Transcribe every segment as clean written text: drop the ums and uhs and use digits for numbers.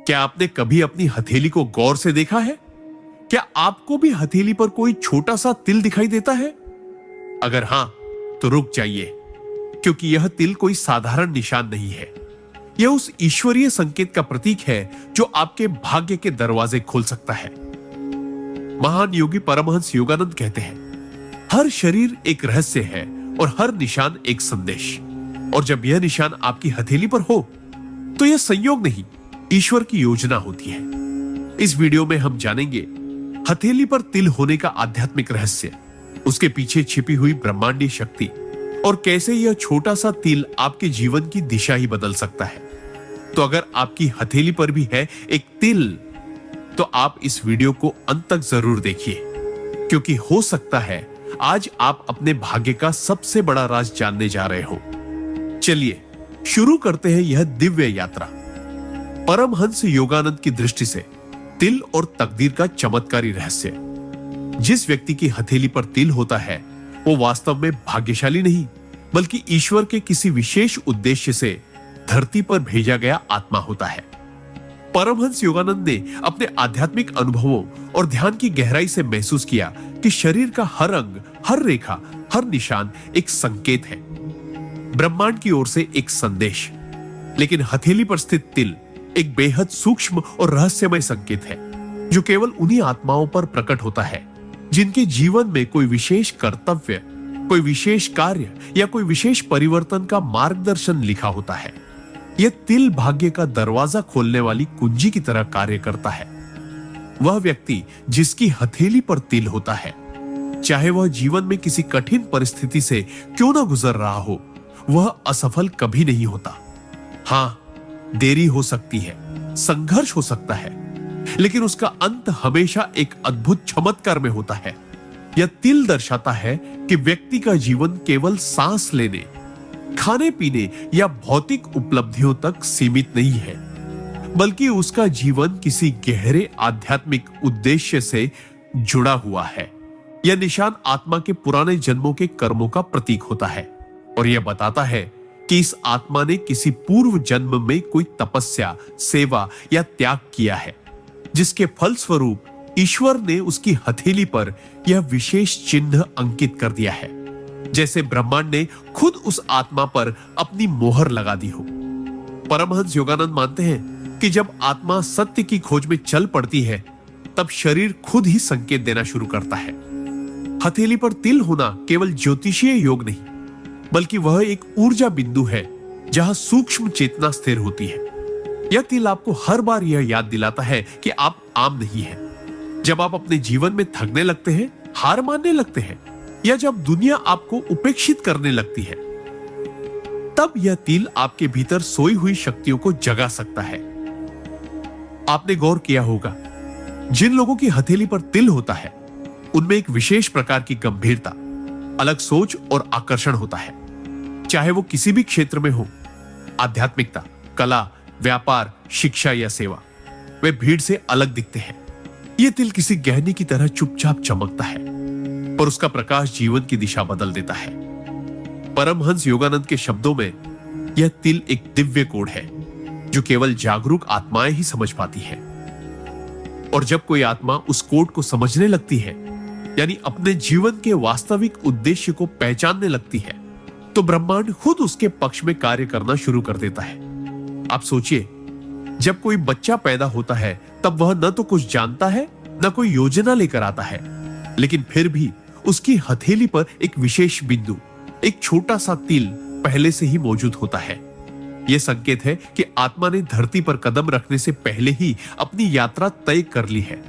क्या आपने कभी अपनी हथेली को गौर से देखा है? क्या आपको भी हथेली पर कोई छोटा सा तिल दिखाई देता है? अगर हां, तो रुक जाइए, क्योंकि यह तिल कोई साधारण निशान नहीं है। यह उस ईश्वरीय संकेत का प्रतीक है जो आपके भाग्य के दरवाजे खोल सकता है। महान योगी परमहंस योगानंद कहते हैं, हर शरीर एक रहस्य है और हर निशान एक संदेश। और जब यह निशान आपकी हथेली पर हो, तो यह संयोग नहीं, ईश्वर की योजना होती है। इस वीडियो में हम जानेंगे हथेली पर तिल होने का आध्यात्मिक रहस्य, उसके पीछे छिपी हुई ब्रह्मांडीय शक्ति और कैसे यह छोटा सा तिल आपके जीवन की दिशा ही बदल सकता है। तो अगर आपकी हथेली पर भी है एक तिल, तो आप इस वीडियो को अंत तक जरूर देखिए, क्योंकि हो सकता है आज आप अपने भाग्य का सबसे बड़ा राज जानने जा रहे हो। चलिए शुरू करते हैं यह दिव्य यात्रा। परमहंस योगानंद की दृष्टि से तिल और तकदीर का चमत्कारी रहस्य। जिस व्यक्ति की हथेली पर तिल होता है, वो वास्तव में भाग्यशाली नहीं, बल्कि ईश्वर के किसी विशेष उद्देश्य से धरती पर भेजा गया आत्मा होता है। परमहंस योगानंद ने अपने आध्यात्मिक अनुभवों और ध्यान की गहराई से महसूस किया कि शरीर का हर अंग, हर रेखा, हर निशान एक संकेत है, ब्रह्मांड की ओर से एक संदेश। लेकिन हथेली पर स्थित तिल एक बेहद सूक्ष्म और रहस्यमय संकेत है, जो केवल उन्हीं आत्माओं पर प्रकट होता है जिनके जीवन में कोई विशेष कर्तव्य, कोई विशेष कार्य या कोई विशेष परिवर्तन का मार्गदर्शन लिखा होता है। यह तिल भाग्य का दरवाजा खोलने वाली कुंजी की तरह कार्य करता है। वह व्यक्ति जिसकी हथेली पर तिल होता है, चाहे वह जीवन में किसी कठिन परिस्थिति से क्यों ना गुजर रहा हो, वह असफल कभी नहीं होता। हां, देरी हो सकती है, संघर्ष हो सकता है, लेकिन उसका अंत हमेशा एक अद्भुत चमत्कार में होता है। यह तिल दर्शाता है कि व्यक्ति का जीवन केवल सांस लेने, खाने पीने या भौतिक उपलब्धियों तक सीमित नहीं है, बल्कि उसका जीवन किसी गहरे आध्यात्मिक उद्देश्य से जुड़ा हुआ है। यह निशान आत्मा के पुराने जन्मों के कर्मों का प्रतीक होता है और यह बताता है कि इस आत्मा ने किसी पूर्व जन्म में कोई तपस्या, सेवा या त्याग किया है, जिसके फलस्वरूप ईश्वर ने उसकी हथेली पर यह विशेष चिन्ह अंकित कर दिया है, जैसे ब्रह्मांड ने खुद उस आत्मा पर अपनी मोहर लगा दी हो। परमहंस योगानंद मानते हैं कि जब आत्मा सत्य की खोज में चल पड़ती है, तब शरीर खुद ही संकेत देना शुरू करता है। हथेली पर तिल होना केवल ज्योतिषीय योग नहीं, बल्कि वह एक ऊर्जा बिंदु है जहां सूक्ष्म चेतना स्थिर होती है। यह तिल आपको हर बार यह याद दिलाता है कि आप आम नहीं हैं। जब आप अपने जीवन में थकने लगते हैं, हार मानने लगते हैं, या जब दुनिया आपको उपेक्षित करने लगती है, तब यह तिल आपके भीतर सोई हुई शक्तियों को जगा सकता है। आपने गौर किया होगा, जिन लोगों की हथेली पर तिल होता है, उनमें एक विशेष प्रकार की गंभीरता, अलग सोच और आकर्षण होता है। चाहे वो किसी भी क्षेत्र में हो, आध्यात्मिकता, कला, व्यापार, शिक्षा या सेवा, वे भीड़ से अलग दिखते हैं। यह तिल किसी गहने की तरह चुपचाप चमकता है, पर उसका प्रकाश जीवन की दिशा बदल देता है। परमहंस योगानंद के शब्दों में, यह तिल एक दिव्य कोड है जो केवल जागरूक आत्माएं ही समझ पाती है। और जब कोई आत्मा उस कोड को समझने लगती है, यानी अपने जीवन के वास्तविक उद्देश्य को पहचानने लगती है, तो ब्रह्मांड खुद उसके पक्ष में कार्य करना शुरू कर देता है। आप सोचिए, जब कोई बच्चा पैदा होता है, तब वह न तो कुछ जानता है, न कोई योजना लेकर आता है, लेकिन फिर भी उसकी हथेली पर एक विशेष बिंदु, एक छोटा सा तिल पहले से ही मौजूद होता है। यह संकेत है कि आत्मा ने धरती पर कदम रखने से पहले ही अपनी यात्रा तय कर ली है।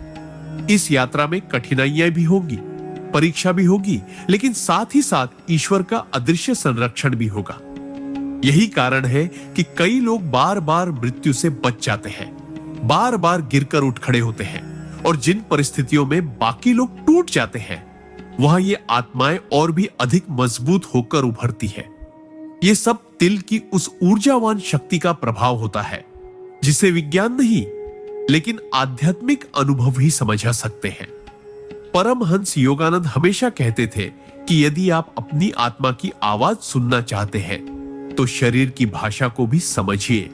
इस यात्रा में कठिनाइयां भी होंगी, परीक्षा भी होगी, लेकिन साथ ही साथ ईश्वर का अदृश्य संरक्षण भी होगा। यही कारण है कि कई लोग बार बार मृत्यु से बच जाते हैं, बार बार गिरकर उठ खड़े होते हैं, और जिन परिस्थितियों में बाकी लोग टूट जाते हैं, वहां ये आत्माएं और भी अधिक मजबूत होकर उभरती है। ये सब तिल की उस ऊर्जावान शक्ति का प्रभाव होता है, जिसे विज्ञान नहीं, लेकिन आध्यात्मिक अनुभव ही समझ सकते हैं। परमहंस योगानंद हमेशा कहते थे कि यदि आप अपनी आत्मा की आवाज सुनना चाहते हैं, तो शरीर की भाषा को भी समझिए,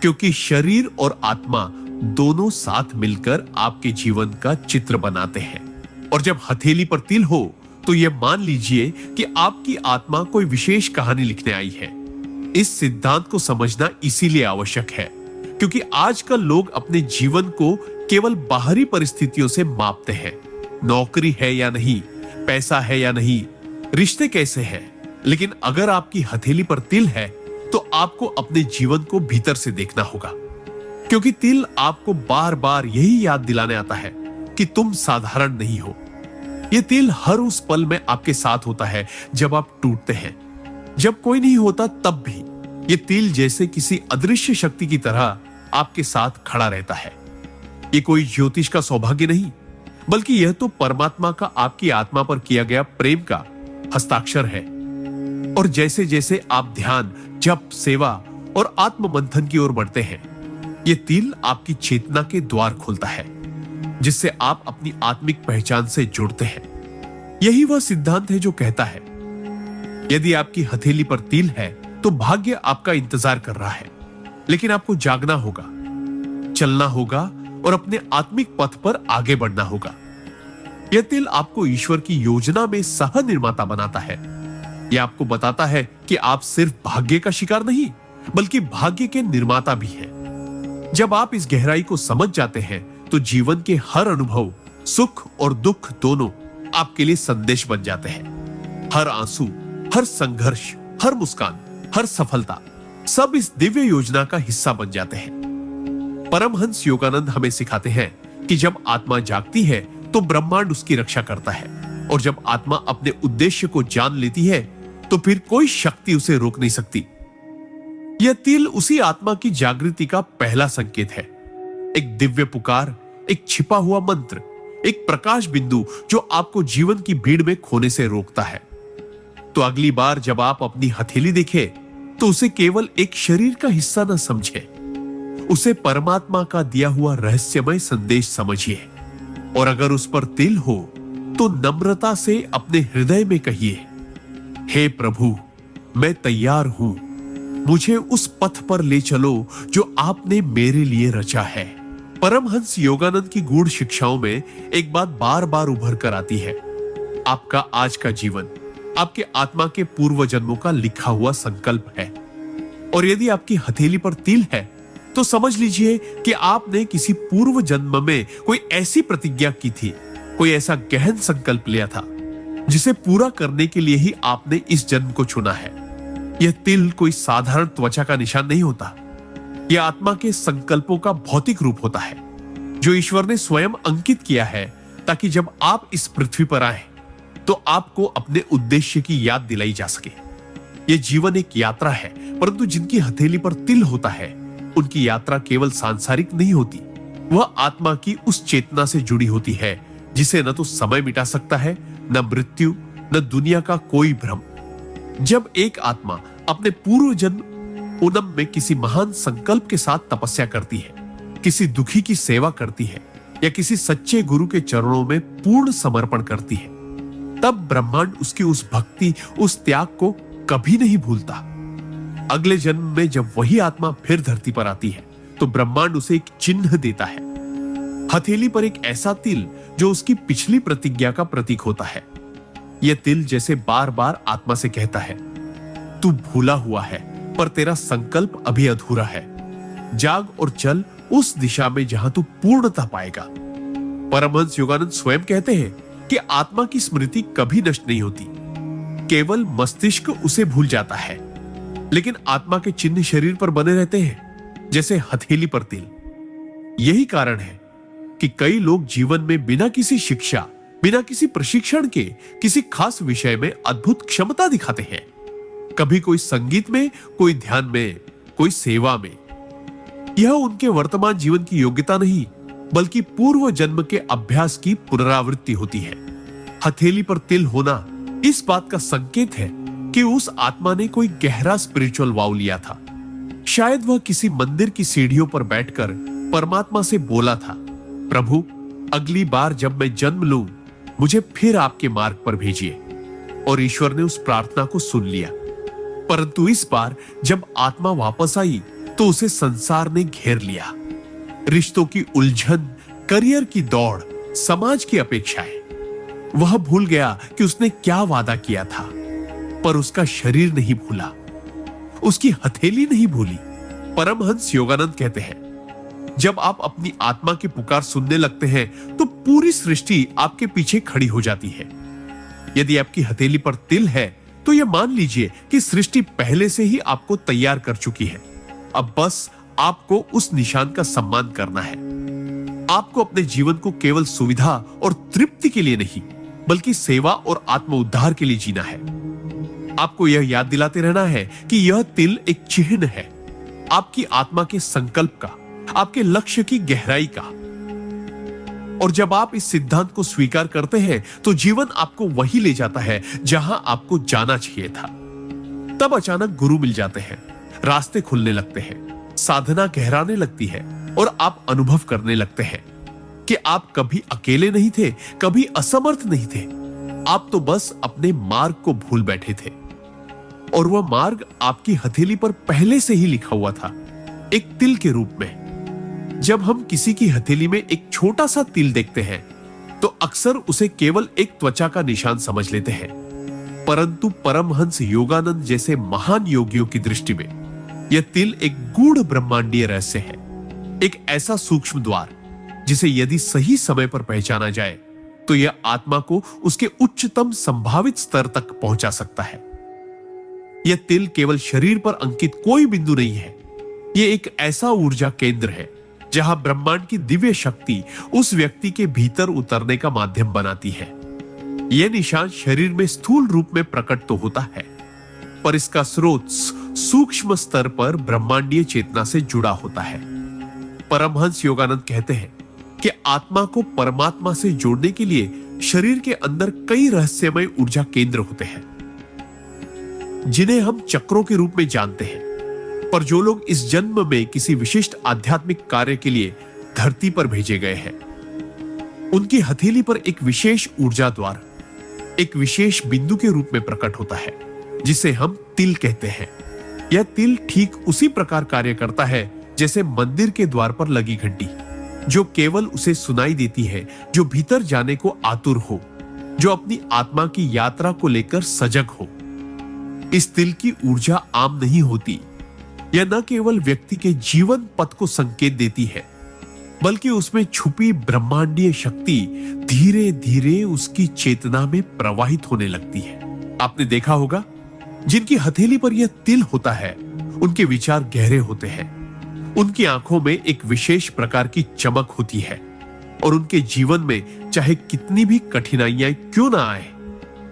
क्योंकि शरीर और आत्मा दोनों साथ मिलकर आपके जीवन का चित्र बनाते हैं। और जब हथेली पर तिल हो तो यह मान लीजिए कि आपकी आत्मा कोई विशेष कहानी लिखने आई है। इस सिद्धांत को समझना इसीलिए आवश्यक है क्योंकि आजकल लोग अपने जीवन को केवल बाहरी परिस्थितियों से मापते हैं। नौकरी है या नहीं, पैसा है या नहीं, रिश्ते कैसे हैं। लेकिन अगर आपकी हथेली पर तिल है तो आपको अपने जीवन को भीतर से देखना होगा, क्योंकि तिल आपको बार बार यही याद दिलाने आता है कि तुम साधारण नहीं हो। यह तिल हर उस पल में आपके साथ होता है जब आप टूटते हैं, जब कोई नहीं होता तब भी। यह तिल जैसे किसी अदृश्य शक्ति की तरह आपके साथ खड़ा रहता है। यह कोई ज्योतिष का सौभाग्य नहीं, बल्कि यह तो परमात्मा का आपकी आत्मा पर किया गया प्रेम का हस्ताक्षर है। और जैसे जैसे आप ध्यान, जप, सेवा और आत्म मंथन की ओर बढ़ते हैं, यह तिल आपकी चेतना के द्वार खोलता है, जिससे आप अपनी आत्मिक पहचान से जुड़ते हैं। यही वह सिद्धांत है जो कहता है, यदि आपकी हथेली पर तिल है तो भाग्य आपका इंतजार कर रहा है, लेकिन आपको जागना होगा, चलना होगा और अपने आत्मिक पथ पर आगे बढ़ना होगा। यह तिल आपको ईश्वर की योजना में सह निर्माता बनाता है। यह आपको बताता है कि आप सिर्फ भाग्य का शिकार नहीं, बल्कि भाग्य के निर्माता भी हैं। जब आप इस गहराई को समझ जाते हैं तो जीवन के हर अनुभव, सुख और दुख दोनों आपके लिए संदेश बन जाते हैं। हर आंसू, हर संघर्ष, हर मुस्कान, हर सफलता, सब इस दिव्य योजना का हिस्सा बन जाते हैं। परमहंस योगानंद हमें सिखाते हैं कि जब आत्मा जागती है तो ब्रह्मांड उसकी रक्षा करता है, और जब आत्मा अपने उद्देश्य को जान लेती है तो फिर कोई शक्ति उसे रोक नहीं सकती। यह तिल उसी आत्मा की जागृति का पहला संकेत है। एक दिव्य पुकार, एक छिपा हुआ मंत्र, एक प्रकाश बिंदु जो आपको जीवन की भीड़ में खोने से रोकता है। तो अगली बार जब आप अपनी हथेली देखें तो उसे केवल एक शरीर का हिस्सा न समझे, उसे परमात्मा का दिया हुआ रहस्यमय संदेश समझिए। और अगर उस पर तिल हो तो नम्रता से अपने हृदय में कहिए, हे प्रभु, मैं तैयार हूं, मुझे उस पथ पर ले चलो जो आपने मेरे लिए रचा है। परमहंस योगानंद की गूढ़ शिक्षाओं में एक बात बार बार उभर कर आती है, आपका आज का जीवन आपके आत्मा के पूर्व जन्मों का लिखा हुआ संकल्प है। और यदि आपकी हथेली पर तिल है तो समझ लीजिए कि आपने किसी पूर्व जन्म में कोई ऐसी प्रतिज्ञा की थी, कोई ऐसा गहन संकल्प लिया था जिसे पूरा करने के लिए ही आपने इस जन्म को चुना है। यह तिल कोई साधारण त्वचा का निशान नहीं होता, यह आत्मा के संकल्पों का भौतिक रूप होता है जो ईश्वर ने स्वयं अंकित किया है, ताकि जब आप इस पृथ्वी पर आए तो आपको अपने उद्देश्य की याद दिलाई जा सके। यह जीवन एक यात्रा है, परंतु जिनकी हथेली पर तिल होता है उनकी यात्रा केवल सांसारिक नहीं होती, वह आत्मा की उस चेतना से जुड़ी होती है जिसे न तो समय मिटा सकता है, न मृत्यु, न दुनिया का कोई भ्रम। जब एक आत्मा अपने पूर्व जन्म उन्नम में किसी महान संकल्प के साथ तपस्या करती है, किसी दुखी की सेवा करती है या किसी सच्चे गुरु के चरणों में पूर्ण समर्पण करती है, तब ब्रह्मांड उसकी उस भक्ति, उस त्याग को कभी नहीं भूलता। अगले जन्म में जब वही आत्मा फिर धरती पर आती है तो ब्रह्मांड उसे एक चिन्ह देता है, हथेली पर एक ऐसा तिल जो उसकी पिछली प्रतिज्ञा का प्रतीक होता है। यह तिल जैसे बार बार आत्मा से कहता है, तू भूला हुआ है पर तेरा संकल्प अभी अधूरा है, जाग और चल उस दिशा में जहां तू पूर्णता पाएगा। परमहंस योगानंद स्वयं कहते हैं कि आत्मा की स्मृति कभी नष्ट नहीं होती, केवल मस्तिष्क उसे भूल जाता है, लेकिन आत्मा के चिन्ह शरीर पर बने रहते हैं, जैसे हथेली पर तिल। यही कारण है कि कई लोग जीवन में बिना किसी शिक्षा, बिना किसी प्रशिक्षण के किसी खास विषय में अद्भुत क्षमता दिखाते हैं। कभी कोई संगीत में, कोई ध्यान में, कोई सेवा में। यह उनके वर्तमान जीवन की योग्यता नहीं, बल्कि पूर्व जन्म के अभ्यास की पुनरावृत्ति होती है। हथेली पर तिल होना इस बात का संकेत है कि उस आत्मा ने कोई गहरा स्पिरिचुअल वाव लिया था। शायद वह किसी मंदिर की सीढ़ियों पर बैठकर परमात्मा से बोला था, प्रभु, अगली बार जब मैं जन्म लूं, मुझे फिर आपके मार्ग पर भेजिए। और ईश्वर ने उस प्रार्थना को सुन लिया। परंतु इस बार जब आत्मा वापस आई तो उसे संसार ने घेर लिया। रिश्तों की उलझन, करियर की दौड़, समाज की अपेक्षाएं। वह भूल गया कि उसने क्या वादा किया था, पर उसका शरीर नहीं भूला, उसकी हथेली नहीं भूली। परमहंस योगानंद कहते हैं, जब आप अपनी आत्मा की पुकार सुनने लगते हैं तो पूरी सृष्टि आपके पीछे खड़ी हो जाती है। यदि आपकी हथेली पर तिल है तो यह मान लीजिए कि सृष्टि पहले से ही आपको तैयार कर चुकी है। अब बस आपको उस निशान का सम्मान करना है। आपको अपने जीवन को केवल सुविधा और तृप्ति के लिए नहीं, बल्कि सेवा और आत्म उद्धार के लिए जीना है। आपको यह याद दिलाते रहना है कि यह तिल एक चिन्ह है, आपकी आत्मा के संकल्प का, आपके लक्ष्य की गहराई का। और जब आप इस सिद्धांत को स्वीकार करते हैं तो जीवन आपको वही ले जाता है जहां आपको जाना चाहिए था। तब अचानक गुरु मिल जाते हैं, रास्ते खुलने लगते हैं, साधना गहराने लगती है और आप अनुभव करने लगते हैं कि आप कभी अकेले नहीं थे, कभी असमर्थ नहीं थे। आप तो बस अपने मार्ग को भूल बैठे थे और वह मार्ग आपकी हथेली पर पहले से ही लिखा हुआ था, एक तिल के रूप में। जब हम किसी की हथेली में एक छोटा सा तिल देखते हैं तो अक्सर उसे केवल एक त्वचा का निशान समझ लेते हैं, परंतु परमहंस योगानंद जैसे महान योगियों की दृष्टि में यह तिल एक गूढ़ ब्रह्मांडीय रहस्य है, एक ऐसा सूक्ष्म द्वार जिसे यदि सही समय पर पहचाना जाए तो यह आत्मा को उसके उच्चतम संभावित स्तर तक पहुंचा सकता है। यह तिल केवल शरीर पर अंकित कोई बिंदु नहीं है, यह एक ऐसा ऊर्जा केंद्र है जहां ब्रह्मांड की दिव्य शक्ति उस व्यक्ति के भीतर उतरने का माध्यम बनाती है। यह निशान शरीर में स्थूल रूप में प्रकट तो होता है, पर इसका स्रोत सूक्ष्म स्तर पर ब्रह्मांडीय चेतना से जुड़ा होता है। परमहंस योगानंद कहते हैं कि आत्मा को परमात्मा से जोड़ने के लिए शरीर के अंदर कई रहस्यमय ऊर्जा केंद्र होते हैं, जिन्हें हम चक्रों के रूप में जानते हैं। पर जो लोग इस जन्म में किसी विशिष्ट आध्यात्मिक कार्य के लिए धरती पर भेजे गए हैं, उनकी हथेली पर एक विशेष ऊर्जा द्वार, एक विशेष बिंदु के रूप में प्रकट होता है, जिसे हम तिल कहते हैं। यह तिल ठीक उसी प्रकार कार्य करता है जैसे मंदिर के द्वार पर लगी घंटी, जो केवल उसे सुनाई देती है जो भीतर जाने को आतुर हो, जो अपनी आत्मा की यात्रा को लेकर सजग हो। इस तिल की ऊर्जा आम नहीं होती। यह न केवल व्यक्ति के जीवन पथ को संकेत देती है, बल्कि उसमें छुपी ब्रह्मांडीय शक्ति धीरे धीरे उसकी चेतना में प्रवाहित होने लगती है। आपने देखा होगा, जिनकी हथेली पर यह तिल होता है, उनके विचार गहरे होते हैं, उनकी आंखों में एक विशेष प्रकार की चमक होती है और उनके जीवन में चाहे कितनी भी कठिनाइयां क्यों ना आए,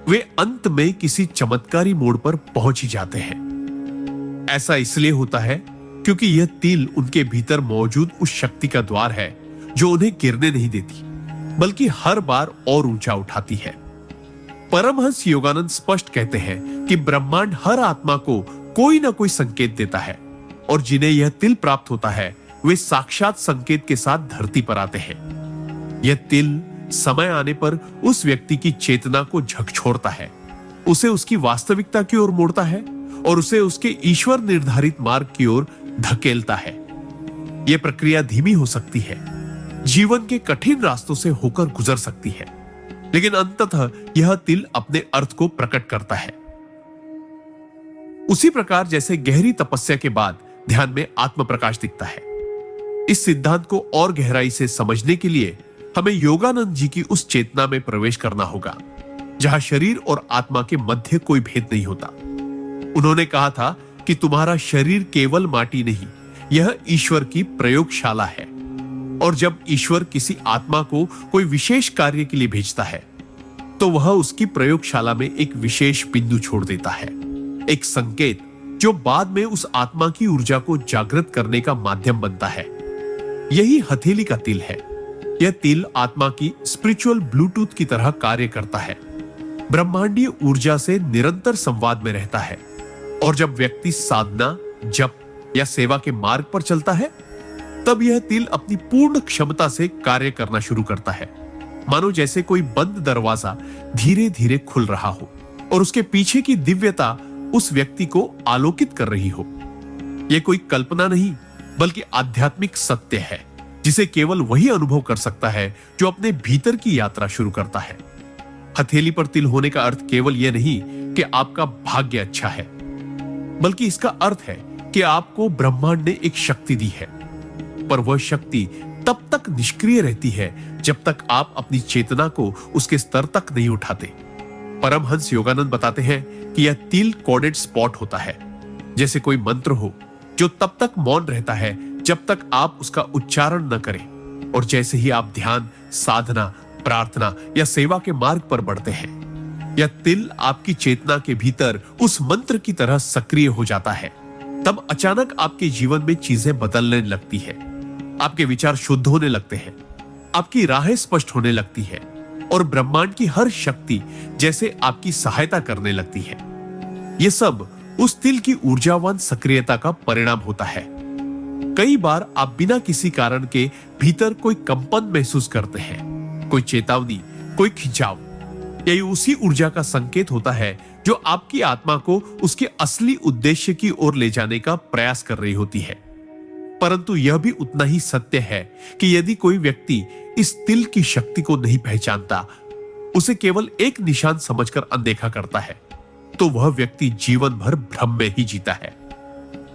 वे अंत में किसी चमत्कारी मोड़ पर पहुंच ही जाते हैं। ऐसा इसलिए होता है क्योंकि यह तिल उनके भीतर मौजूद उस शक्ति का द्वार है जो उन्हें गिरने नहीं देती, बल्कि हर बार और ऊंचा उठाती है। परमहंस योगानंद स्पष्ट कहते हैं कि ब्रह्मांड हर आत्मा को कोई ना कोई संकेत देता है और जिन्हें यह तिल प्राप्त होता है वे साक्षात संकेत के साथ धरती पर आते हैं। यह तिल समय आने पर उस व्यक्ति की चेतना को झकझोरता है, उसे उसकी वास्तविकता की ओर मोड़ता है और उसे उसके ईश्वर निर्धारित मार्ग की ओर धकेलता है। यह प्रक्रिया धीमी हो सकती है, जीवन के कठिन रास्तों से होकर गुजर सकती है, लेकिन अंततः यह तिल अपने अर्थ को प्रकट करता है। उसी प्रकार जैसे गहरी तपस्या के बाद ध्यान में आत्म प्रकाश दिखता है। इस सिद्धांत को और गहराई से समझने के लिए हमें योगानंद जी की उस चेतना में प्रवेश करना होगा जहां शरीर और आत्मा के मध्य कोई भेद नहीं होता। उन्होंने कहा था कि तुम्हारा शरीर केवल माटी नहीं, यह ईश्वर की प्रयोगशाला है। और जब ईश्वर किसी आत्मा को कोई विशेष कार्य के लिए भेजता है तो वह उसकी प्रयोगशाला में एक विशेष बिंदु छोड़ देता है, एक संकेत जो बाद में उस आत्मा की ऊर्जा को जागृत करने का माध्यम बनता है। यही हथेली का तिल है। यह तिल आत्मा की स्पिरिचुअल ब्लूटूथ की तरह कार्य करता है, ब्रह्मांडीय ऊर्जा से निरंतर संवाद में रहता है। और जब व्यक्ति साधना, जप या सेवा के मार्ग पर चलता है, तब यह तिल अपनी पूर्ण क्षमता से कार्य करना शुरू करता है, मानो जैसे कोई बंद दरवाजा धीरे धीरे खुल रहा हो और उसके पीछे की दिव्यता उस व्यक्ति को आलोकित कर रही हो। यह कोई कल्पना नहीं, बल्कि आध्यात्मिक सत्य है। जिसे केवल वही अनुभव कर सकता है जो अपने भीतर की यात्रा शुरू करता है। हथेली पर तिल होने का अर्थ केवल यह नहीं कि आपका भाग्य अच्छा है, बल्कि इसका अर्थ है कि आपको ब्रह्मांड ने एक शक्ति दी है, पर वह शक्ति तब तक निष्क्रिय रहती है जब तक आप अपनी चेतना को उसके स्तर तक नहीं उठाते। परमहंस योगानंद बताते हैं कि यह तिल कोडेड स्पॉट होता है, जैसे कोई मंत्र हो जो तब तक मौन रहता है जब तक आप उसका उच्चारण न करें, और जैसे ही आप ध्यान, साधना, प्रार्थना या सेवा के मार्ग पर बढ़ते हैं, यह तिल आपकी चेतना के भीतर उस मंत्र की तरह सक्रिय हो जाता है। तब अचानक आपके जीवन में चीजें बदलने लगती है, आपके विचार शुद्ध होने लगते हैं, आपकी राहें स्पष्ट होने लगती है और ब्रह्मांड की हर शक्ति जैसे आपकी सहायता करने लगती है। यह सब उस तिल की ऊर्जावान सक्रियता का परिणाम होता है। कई बार आप बिना किसी कारण के भीतर कोई कंपन महसूस करते हैं, कोई चेतावनी, कोई खिंचाव। यही उसी ऊर्जा का संकेत होता है जो आपकी आत्मा को उसके असली उद्देश्य की ओर ले जाने का प्रयास कर रही होती है। परंतु यह भी उतना ही सत्य है कि यदि कोई व्यक्ति इस तिल की शक्ति को नहीं पहचानता, उसे केवल एक निशान समझकर अनदेखा करता है, तो वह व्यक्ति जीवन भर भ्रम में ही जीता है।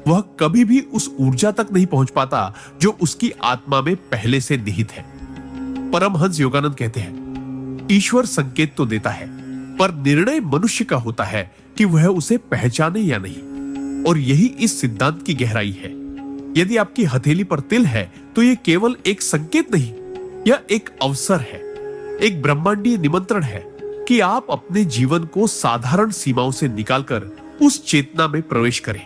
वह कभी भी उस ऊर्जा तक नहीं पहुंच पाता जो उसकी आत्मा में पहले से निहित है। परमहंस योगानंद कहते हैं, ईश्वर संकेत तो देता है, पर निर्णय मनुष्य का होता है कि वह उसे पहचाने या नहीं। और यही इस सिद्धांत की गहराई है। यदि आपकी हथेली पर तिल है तो यह केवल एक संकेत नहीं, यह एक अवसर है, एक ब्रह्मांडीय निमंत्रण है कि आप अपने जीवन को साधारण सीमाओं से निकालकर उस चेतना में प्रवेश करें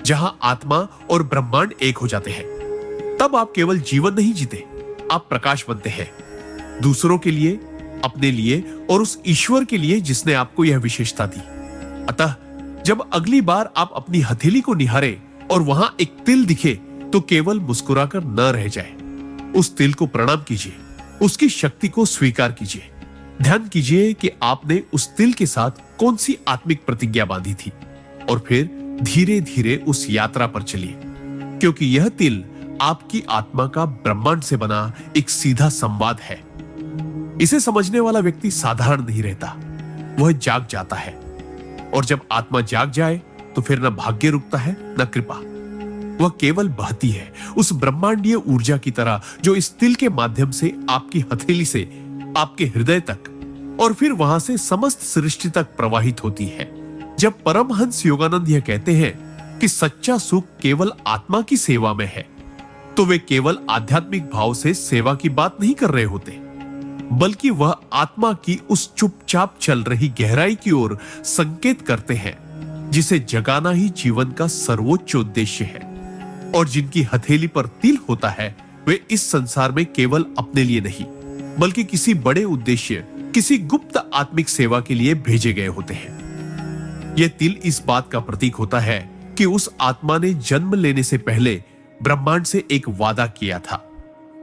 जहां आत्मा और ब्रह्मांड एक हो जाते हैं। तब आप केवल जीवन नहीं जीते, आप प्रकाश बनते हैं, दूसरों के लिए, अपने लिए और उस ईश्वर के लिए जिसने आपको यह विशेषता दी। अतः जब अगली बार आप अपनी हथेली को निहारें और वहां एक तिल दिखे, तो केवल मुस्कुराकर न रह जाए। उस तिल को प्रणाम कीजिए, उसकी शक्ति को स्वीकार कीजिए। ध्यान कीजिए कि आपने उस तिल के साथ कौन सी आत्मिक प्रतिज्ञा बांधी थी, और फिर धीरे धीरे उस यात्रा पर चलिए, क्योंकि यह तिल आपकी आत्मा का ब्रह्मांड से बना एक सीधा संवाद है। इसे समझने वाला व्यक्ति साधारण नहीं रहता, वह जाग जाता है। और जब आत्मा जाग जाए तो फिर न भाग्य रुकता है न कृपा, वह केवल बहती है उस ब्रह्मांडीय ऊर्जा की तरह जो इस तिल के माध्यम से आपकी हथेली से आपके हृदय तक और फिर वहां से समस्त सृष्टि तक प्रवाहित होती है। जब परमहंस योगानंद यह कहते हैं कि सच्चा सुख केवल आत्मा की सेवा में है, तो वे केवल आध्यात्मिक भाव से सेवा की बात नहीं कर रहे होते, बल्कि वह आत्मा की उस चुपचाप चल रही गहराई की ओर संकेत करते हैं जिसे जगाना ही जीवन का सर्वोच्च उद्देश्य है। और जिनकी हथेली पर तिल होता है, वे इस संसार में केवल अपने लिए नहीं, बल्कि किसी बड़े उद्देश्य, किसी गुप्त आत्मिक सेवा के लिए भेजे गए होते हैं। यह तिल इस बात का प्रतीक होता है कि उस आत्मा ने जन्म लेने से पहले ब्रह्मांड से एक वादा किया था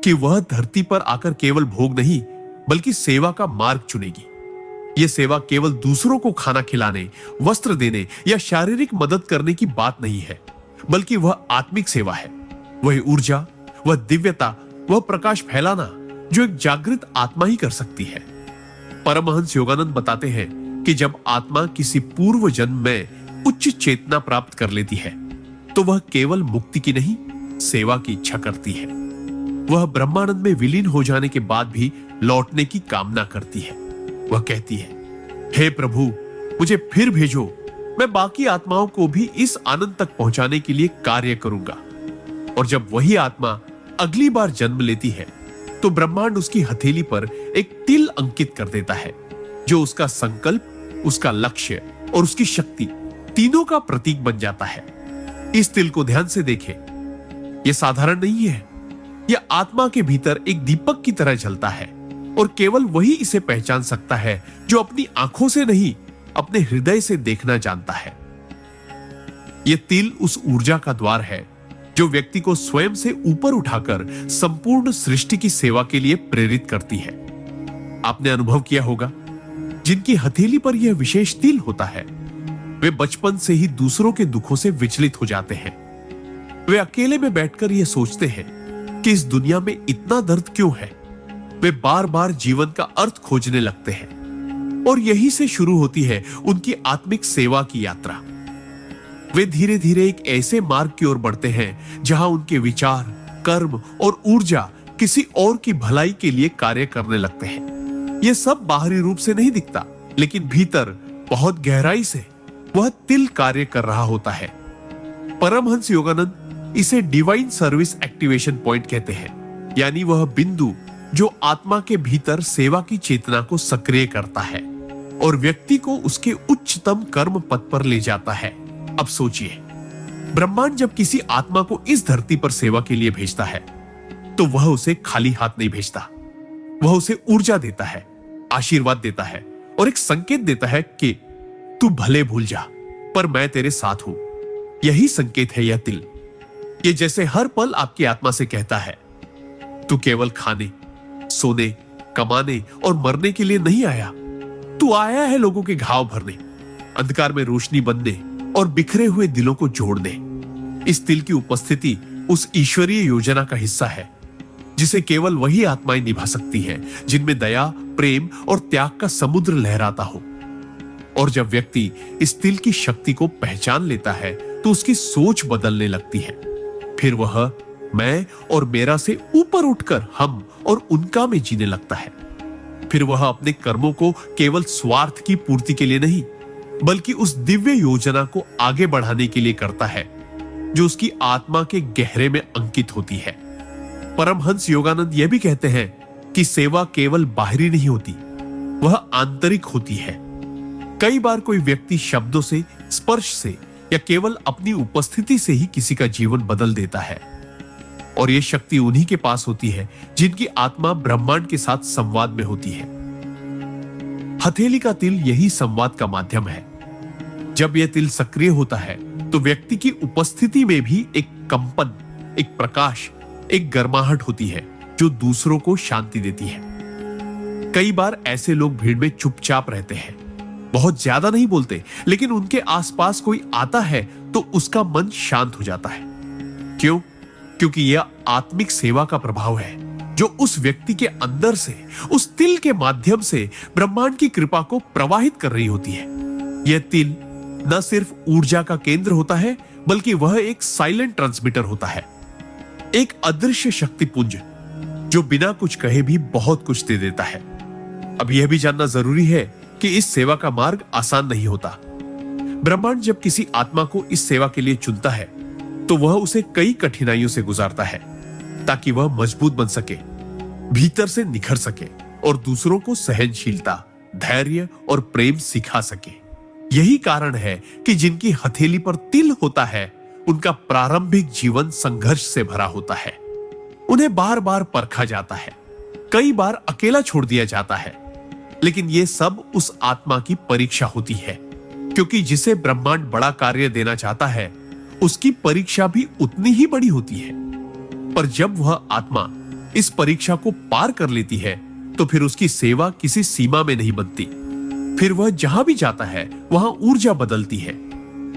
कि वह धरती पर आकर केवल भोग नहीं, बल्कि सेवा का मार्ग चुनेगी। यह सेवा केवल दूसरों को खाना खिलाने, वस्त्र देने या शारीरिक मदद करने की बात नहीं है, बल्कि वह आत्मिक सेवा है। वह ऊर्जा, वह दिव्यता, वह प्रकाश फैलाना जो एक जागृत आत्मा ही कर सकती है। परमहंस योगानंद बताते हैं कि जब आत्मा किसी पूर्व जन्म में उच्च चेतना प्राप्त कर लेती है, तो वह केवल मुक्ति की नहीं, सेवा की इच्छा करती है। वह ब्रह्मानंद में विलीन हो जाने के बाद भी लौटने की कामना करती है। वह कहती है, हे प्रभु, मुझे फिर भेजो, मैं बाकी आत्माओं को भी इस आनंद तक पहुंचाने के लिए कार्य करूंगा। और जब वही आत्मा अगली बार जन्म लेती है, तो ब्रह्मांड उसकी हथेली पर एक तिल अंकित कर देता है, जो उसका संकल्प, उसका लक्ष्य और उसकी शक्ति तीनों का प्रतीक बन जाता है। इस तिल को ध्यान से देखें, यह साधारण नहीं है, यह आत्मा के भीतर एक दीपक की तरह जलता है, और केवल वही इसे पहचान सकता है जो अपनी आंखों से नहीं, अपने हृदय से देखना जानता है। यह तिल उस ऊर्जा का द्वार है जो व्यक्ति को स्वयं से ऊपर उठाकर संपूर्ण सृष्टि की सेवा के लिए प्रेरित करती है। आपने अनुभव किया होगा, जिनकी हथेली पर यह विशेष तिल होता है, वे बचपन से ही दूसरों के दुखों से विचलित हो जाते हैं। वे अकेले में बैठकर यह सोचते हैं कि इस दुनिया में इतना दर्द क्यों है, वे बार बार जीवन का अर्थ खोजने लगते हैं और यही से शुरू होती है उनकी आत्मिक सेवा की यात्रा। वे धीरे धीरे एक ऐसे मार्ग की ओर बढ़ते हैं जहां उनके विचार, कर्म और ऊर्जा किसी और की भलाई के लिए कार्य करने लगते हैं। यह सब बाहरी रूप से नहीं दिखता, लेकिन भीतर बहुत गहराई से वह तिल कार्य कर रहा होता है। परमहंस योगानंद इसे डिवाइन सर्विस एक्टिवेशन पॉइंट कहते हैं, यानी वह बिंदु जो आत्मा के भीतर सेवा की चेतना को सक्रिय करता है और व्यक्ति को उसके उच्चतम कर्म पथ पर ले जाता है। अब सोचिए, ब्रह्मांड जब किसी आत्मा को इस धरती पर सेवा के लिए भेजता है तो वह उसे खाली हाथ नहीं भेजता। वह उसे ऊर्जा देता है, आशीर्वाद देता है और एक संकेत देता है कि तू भले भूल जा, पर मैं तेरे साथ हूं। यही संकेत है यह तिल। ये जैसे हर पल आपकी आत्मा से कहता है, तू केवल खाने, सोने, कमाने और मरने के लिए नहीं आया। तू आया है लोगों के घाव भरने, अंधकार में रोशनी बनने और बिखरे हुए दिलों को जोड़ने। इस तिल की उपस्थिति उस ईश्वरीय योजना का हिस्सा है जिसे केवल वही आत्माएं निभा सकती हैं जिनमें दया, प्रेम और त्याग का समुद्र लहराता हो। और जब व्यक्ति इस तिल की शक्ति को पहचान लेता है तो उसकी सोच बदलने लगती है। फिर वह मैं और मेरा से ऊपर उठकर हम और उनका में जीने लगता है। फिर वह अपने कर्मों को केवल स्वार्थ की पूर्ति के लिए नहीं, बल्कि उस दिव्य योजना को आगे बढ़ाने के लिए करता है जो उसकी आत्मा के गहरे में अंकित होती है। परमहंस योगानंद यह भी कहते हैं कि सेवा केवल बाहरी नहीं होती, वह आंतरिक होती है। कई बार कोई व्यक्ति शब्दों से, स्पर्श से या केवल अपनी उपस्थिति से ही किसी का जीवन बदल देता है, और यह शक्ति उन्हीं के पास होती है जिनकी आत्मा ब्रह्मांड के साथ संवाद में होती है। हथेली का तिल यही संवाद का माध्यम है। जब यह तिल सक्रिय होता है तो व्यक्ति की उपस्थिति में भी एक कंपन, एक प्रकाश, एक गर्माहट होती है जो दूसरों को शांति देती है। कई बार ऐसे लोग भीड़ में चुपचाप रहते हैं, बहुत ज्यादा नहीं बोलते, लेकिन उनके आसपास कोई आता है तो उसका मन शांत हो जाता है। क्यों? क्योंकि यह आत्मिक सेवा का प्रभाव है जो उस व्यक्ति के अंदर से, उस तिल के माध्यम से ब्रह्मांड की कृपा को प्रवाहित कर रही होती है। यह तिल न सिर्फ ऊर्जा का केंद्र होता है, बल्कि वह एक साइलेंट ट्रांसमीटर होता है, एक अदृश्य शक्तिपुंज जो बिना कुछ कहे भी बहुत कुछ दे देता है। अब यह भी जानना जरूरी है कि इस सेवा का मार्ग आसान नहीं होता। ब्रह्मांड जब किसी आत्मा को इस सेवा के लिए चुनता है तो वह उसे कई कठिनाइयों से गुजारता है ताकि वह मजबूत बन सके, भीतर से निखर सके और दूसरों को सहनशीलता, धैर्य और प्रेम सिखा सके। यही कारण है कि जिनकी हथेली पर तिल होता है उनका प्रारंभिक जीवन संघर्ष से भरा होता है। उन्हें बार बार परखा जाता है, कई बार अकेला छोड़ दिया जाता है, लेकिन यह सब उस आत्मा की परीक्षा होती है, क्योंकि जिसे ब्रह्मांड बड़ा कार्य देना चाहता है उसकी परीक्षा भी उतनी ही बड़ी होती है। पर जब वह आत्मा इस परीक्षा को पार कर लेती है तो फिर उसकी सेवा किसी सीमा में नहीं बनती। फिर वह जहां भी जाता है वहां ऊर्जा बदलती है,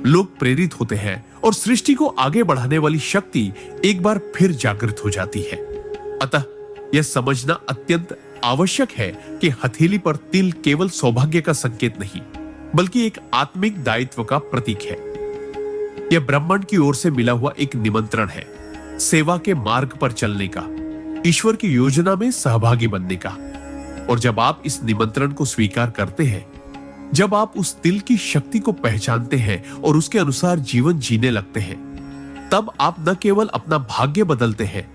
लोग प्रेरित होते हैं और सृष्टि को आगे बढ़ाने वाली शक्ति एक बार फिर जागृत हो जाती है। अतः यह समझना अत्यंत आवश्यक है कि हथेली पर तिल केवल सौभाग्य का संकेत नहीं, बल्कि एक आत्मिक दायित्व का प्रतीक है। यह ब्रह्मांड की ओर से मिला हुआ एक निमंत्रण है, सेवा के मार्ग पर चलने का, ईश्वर की योजना में सहभागी बनने का। और जब आप इस निमंत्रण को स्वीकार करते हैं, जब आप उस तिल की शक्ति को पहचानते हैं और उसके अनुसार जीवन जीने लगते हैं, तब आप न केवल अपना भाग्य बदलते हैं,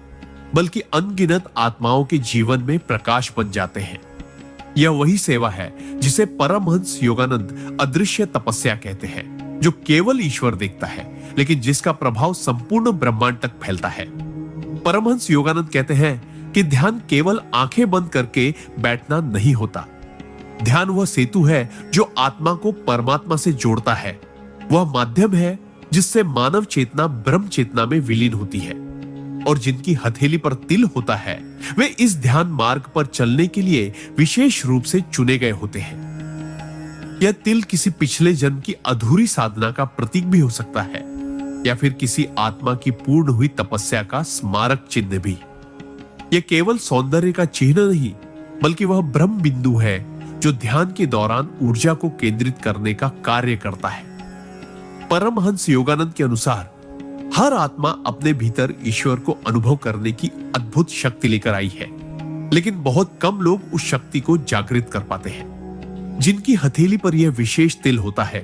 बल्कि अनगिनत आत्माओं के जीवन में प्रकाश बन जाते हैं। यह वही सेवा है जिसे परमहंस योगानंद अदृश्य तपस्या कहते हैं, जो केवल ईश्वर देखता है, लेकिन जिसका प्रभाव संपूर्ण ब्रह्मांड तक फैलता है। परमहंस योगानंद कहते हैं कि ध्यान केवल आंखें बंद करके बैठना नहीं होता। ध्यान वह सेतु है जो आत्मा को परमात्मा से जोड़ता है, वह माध्यम है जिससे मानव चेतना ब्रह्म चेतना में विलीन होती है। और जिनकी हथेली पर तिल होता है वे इस ध्यान मार्ग पर चलने के लिए विशेष रूप से चुने गए होते हैं। यह तिल किसी पिछले जन्म की अधूरी साधना का प्रतीक भी हो सकता है, या फिर किसी आत्मा की पूर्ण हुई तपस्या का स्मारक चिन्ह भी। यह केवल सौंदर्य का चिन्ह नहीं, बल्कि वह ब्रह्म बिंदु है जो ध्यान के दौरान ऊर्जा को केंद्रित करने का कार्य करता है। परमहंस योगानंद के अनुसार हर आत्मा अपने भीतर ईश्वर को अनुभव करने की अद्भुत शक्ति लेकर आई है, लेकिन बहुत कम लोग उस शक्ति को जागृत कर पाते हैं। जिनकी हथेली पर यह विशेष तिल होता है,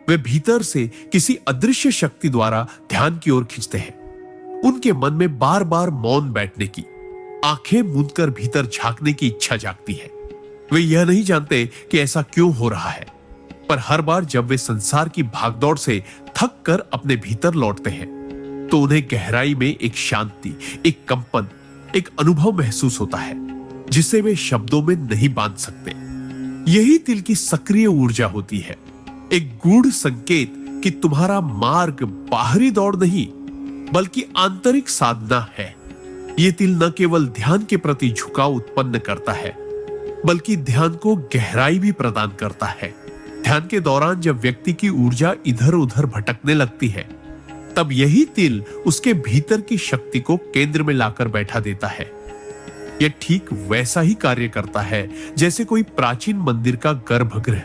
वे भीतर से किसी अदृश्य शक्ति द्वारा ध्यान की ओर खींचते हैं। उनके मन में बार बार मौन बैठने की, आंखें मूंदकर भीतर झांकने की इच्छा जागती है। वे यह नहीं जानते कि ऐसा क्यों हो रहा है, पर हर बार जब वे संसार की भागदौड़ से थक कर अपने भीतर लौटते हैं, तो उन्हें गहराई में एक शांति, एक कंपन, एक अनुभव महसूस होता है जिसे वे शब्दों में नहीं बांध सकते। यही तिल की सक्रिय ऊर्जा होती है, एक गूढ़ संकेत कि तुम्हारा मार्ग बाहरी दौड़ नहीं, बल्कि आंतरिक साधना है। यह तिल न केवल ध्यान के प्रति झुकाव उत्पन्न करता है, बल्कि ध्यान को गहराई भी प्रदान करता है। ध्यान के दौरान जब व्यक्ति की ऊर्जा इधर उधर भटकने लगती है, तब यही तिल उसके भीतर की शक्ति को केंद्र में लाकर बैठा देता है। यह ठीक वैसा ही कार्य करता है जैसे कोई प्राचीन मंदिर का गर्भगृह,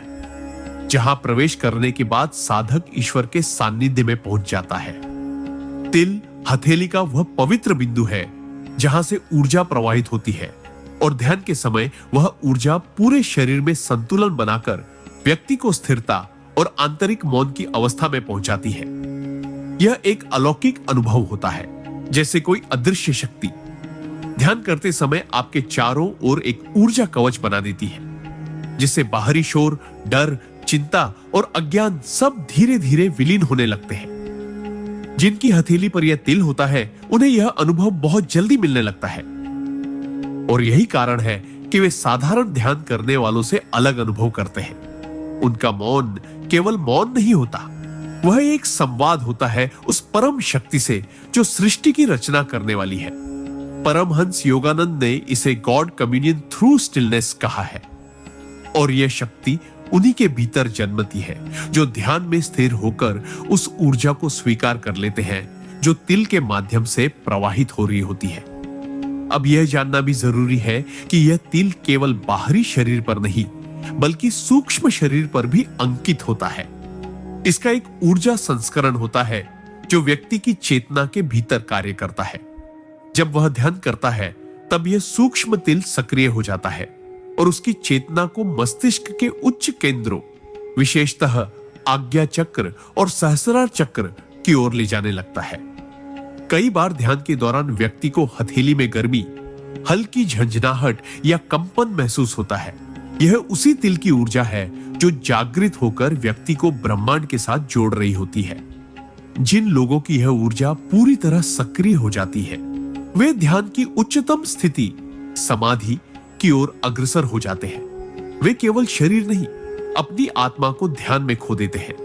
जहां प्रवेश करने के बाद साधक ईश्वर के सानिध्य में पहुंच जाता है। तिल हथेली का वह पवित्र बिंदु है जहां से ऊर्जा प्रवाहित होती है, और ध्यान के समय वह ऊर्जा पूरे शरीर में संतुलन बनाकर व्यक्ति को स्थिरता और आंतरिक मौन की अवस्था में पहुंचाती है। यह एक अलौकिक अनुभव होता है, जैसे कोई अदृश्य शक्ति ध्यान करते समय आपके चारों ओर एक ऊर्जा कवच बना देती है, जिससे बाहरी शोर, डर, चिंता और अज्ञान सब धीरे धीरे विलीन होने लगते हैं। जिनकी हथेली पर यह तिल होता है, उन्हें यह अनुभव बहुत जल्दी मिलने लगता है, और यही कारण है कि वे साधारण ध्यान करने वालों से अलग अनुभव करते हैं। उनका मौन केवल मौन नहीं होता, वह एक संवाद होता है उस परम शक्ति से जो सृष्टि की रचना करने वाली है। परमहंस योगानंद ने इसे गॉड कम्युनियन थ्रू स्टिलनेस कहा है, और यह शक्ति उन्हीं के भीतर जन्मती है जो ध्यान में स्थिर होकर उस ऊर्जा को स्वीकार कर लेते हैं जो तिल के माध्यम से प्रवाहित हो रही होती है। अब यह जानना भी जरूरी है कि यह तिल केवल बाहरी शरीर पर नहीं, बल्कि सूक्ष्म शरीर पर भी अंकित होता है। इसका एक ऊर्जा संस्करण होता है जो व्यक्ति की चेतना के भीतर कार्य करता है। जब वह ध्यान करता है, तब यह सूक्ष्म तिल सक्रिय हो जाता है और उसकी चेतना को मस्तिष्क के उच्च केंद्रों, विशेषतः आज्ञा चक्र और सहस्रार चक्र की ओर ले जाने लगता है। कई बार ध्यान के दौरान व्यक्ति को हथेली में गर्मी, हल्की झंझनाहट या कंपन महसूस होता है। यह उसी तिल की ऊर्जा है जो जागृत होकर व्यक्ति को ब्रह्मांड के साथ जोड़ रही होती है। जिन लोगों की यह ऊर्जा पूरी तरह सक्रिय हो जाती है, वे ध्यान की उच्चतम स्थिति, समाधि की ओर अग्रसर हो जाते हैं। वे केवल शरीर नहीं, अपनी आत्मा को ध्यान में खो देते हैं।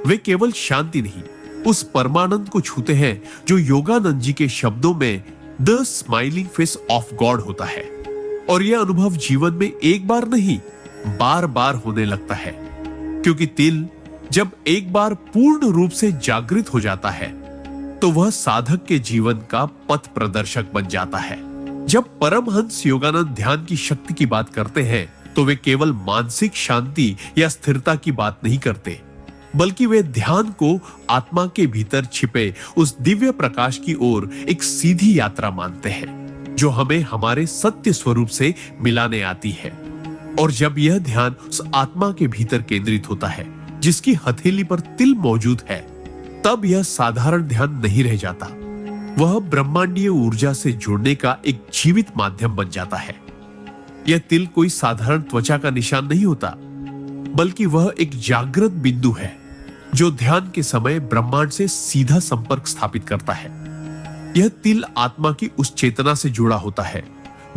वे केवल शांति नहीं, उस परमानंद को छूते हैं जो योगानंद जी के शब्दों में the smiling face of God होता है। और यह अनुभव जीवन में एक बार नहीं, बार बार होने लगता है, क्योंकि तिल जब एक बार पूर्ण रूप से जागृत हो जाता है, तो वह साधक के जीवन का पथ प्रदर्शक बन जाता है। जब परमहंस योगानंद ध्यान की शक्ति की बात करते हैं, तो वे केवल मानसिक शांति या स्थिरता की बात नहीं करते, बल्कि वे ध्यान को आत्मा के भीतर छिपे उस दिव्य प्रकाश की ओर एक सीधी यात्रा मानते हैं जो हमें हमारे सत्य स्वरूप से मिलाने आती है। और जब यह ध्यान उस आत्मा के भीतर केंद्रित होता है जिसकी हथेली पर तिल मौजूद है, तब यह साधारण ध्यान नहीं रह जाता, वह ब्रह्मांडीय ऊर्जा से जुड़ने का एक जीवित माध्यम बन जाता है। यह तिल कोई साधारण त्वचा का निशान नहीं होता, बल्कि वह एक जागृत बिंदु है जो ध्यान के समय ब्रह्मांड से सीधा संपर्क स्थापित करता है। यह तिल आत्मा की उस चेतना से जुड़ा होता है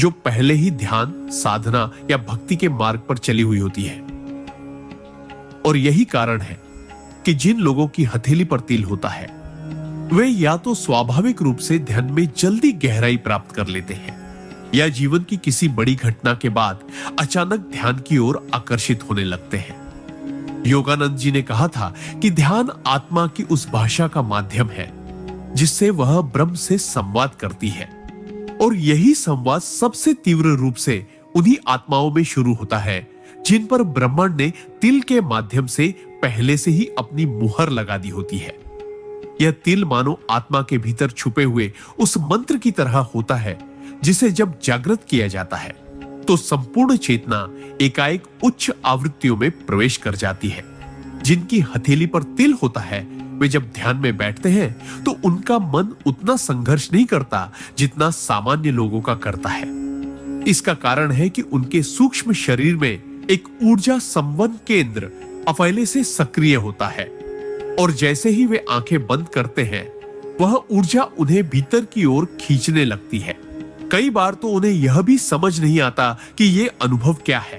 जो पहले ही ध्यान, साधना या भक्ति के मार्ग पर चली हुई होती है। और यही कारण है कि जिन लोगों की हथेली पर तिल होता है, वे या तो स्वाभाविक रूप से ध्यान में जल्दी गहराई प्राप्त कर लेते हैं, या जीवन की किसी बड़ी घटना के बाद अचानक ध्यान की ओर आकर्षित होने लगते हैं। योगानंद जी ने कहा था कि ध्यान आत्मा की उस भाषा का माध्यम है जिससे वह ब्रह्म से संवाद करती है। और यही संवाद सबसे तीव्र रूप से उन्हीं आत्माओं में शुरू होता है जिन पर ब्रह्मांड ने तिल के माध्यम से पहले से ही अपनी मुहर लगा दी होती है। यह तिल मानो आत्मा के भीतर छुपे हुए उस मंत्र की तरह होता है जिसे जब जागृत किया जाता है तो संपूर्ण चेतना एकाएक उच्च आवृत्तियों में प्रवेश कर जाती है। जिनकी हथेली पर तिल होता है वे जब ध्यान में बैठते हैं तो उनका मन उतना संघर्ष नहीं करता जितना सामान्य लोगों का करता है। इसका कारण है कि उनके सूक्ष्म शरीर में एक ऊर्जा संवहन केंद्र पहले से सक्रिय होता है और जैसे ही वे आंखें बंद करते हैं वह ऊर्जा उन्हें भीतर की ओर खींचने लगती है। कई बार तो उन्हें यह भी समझ नहीं आता कि यह अनुभव क्या है।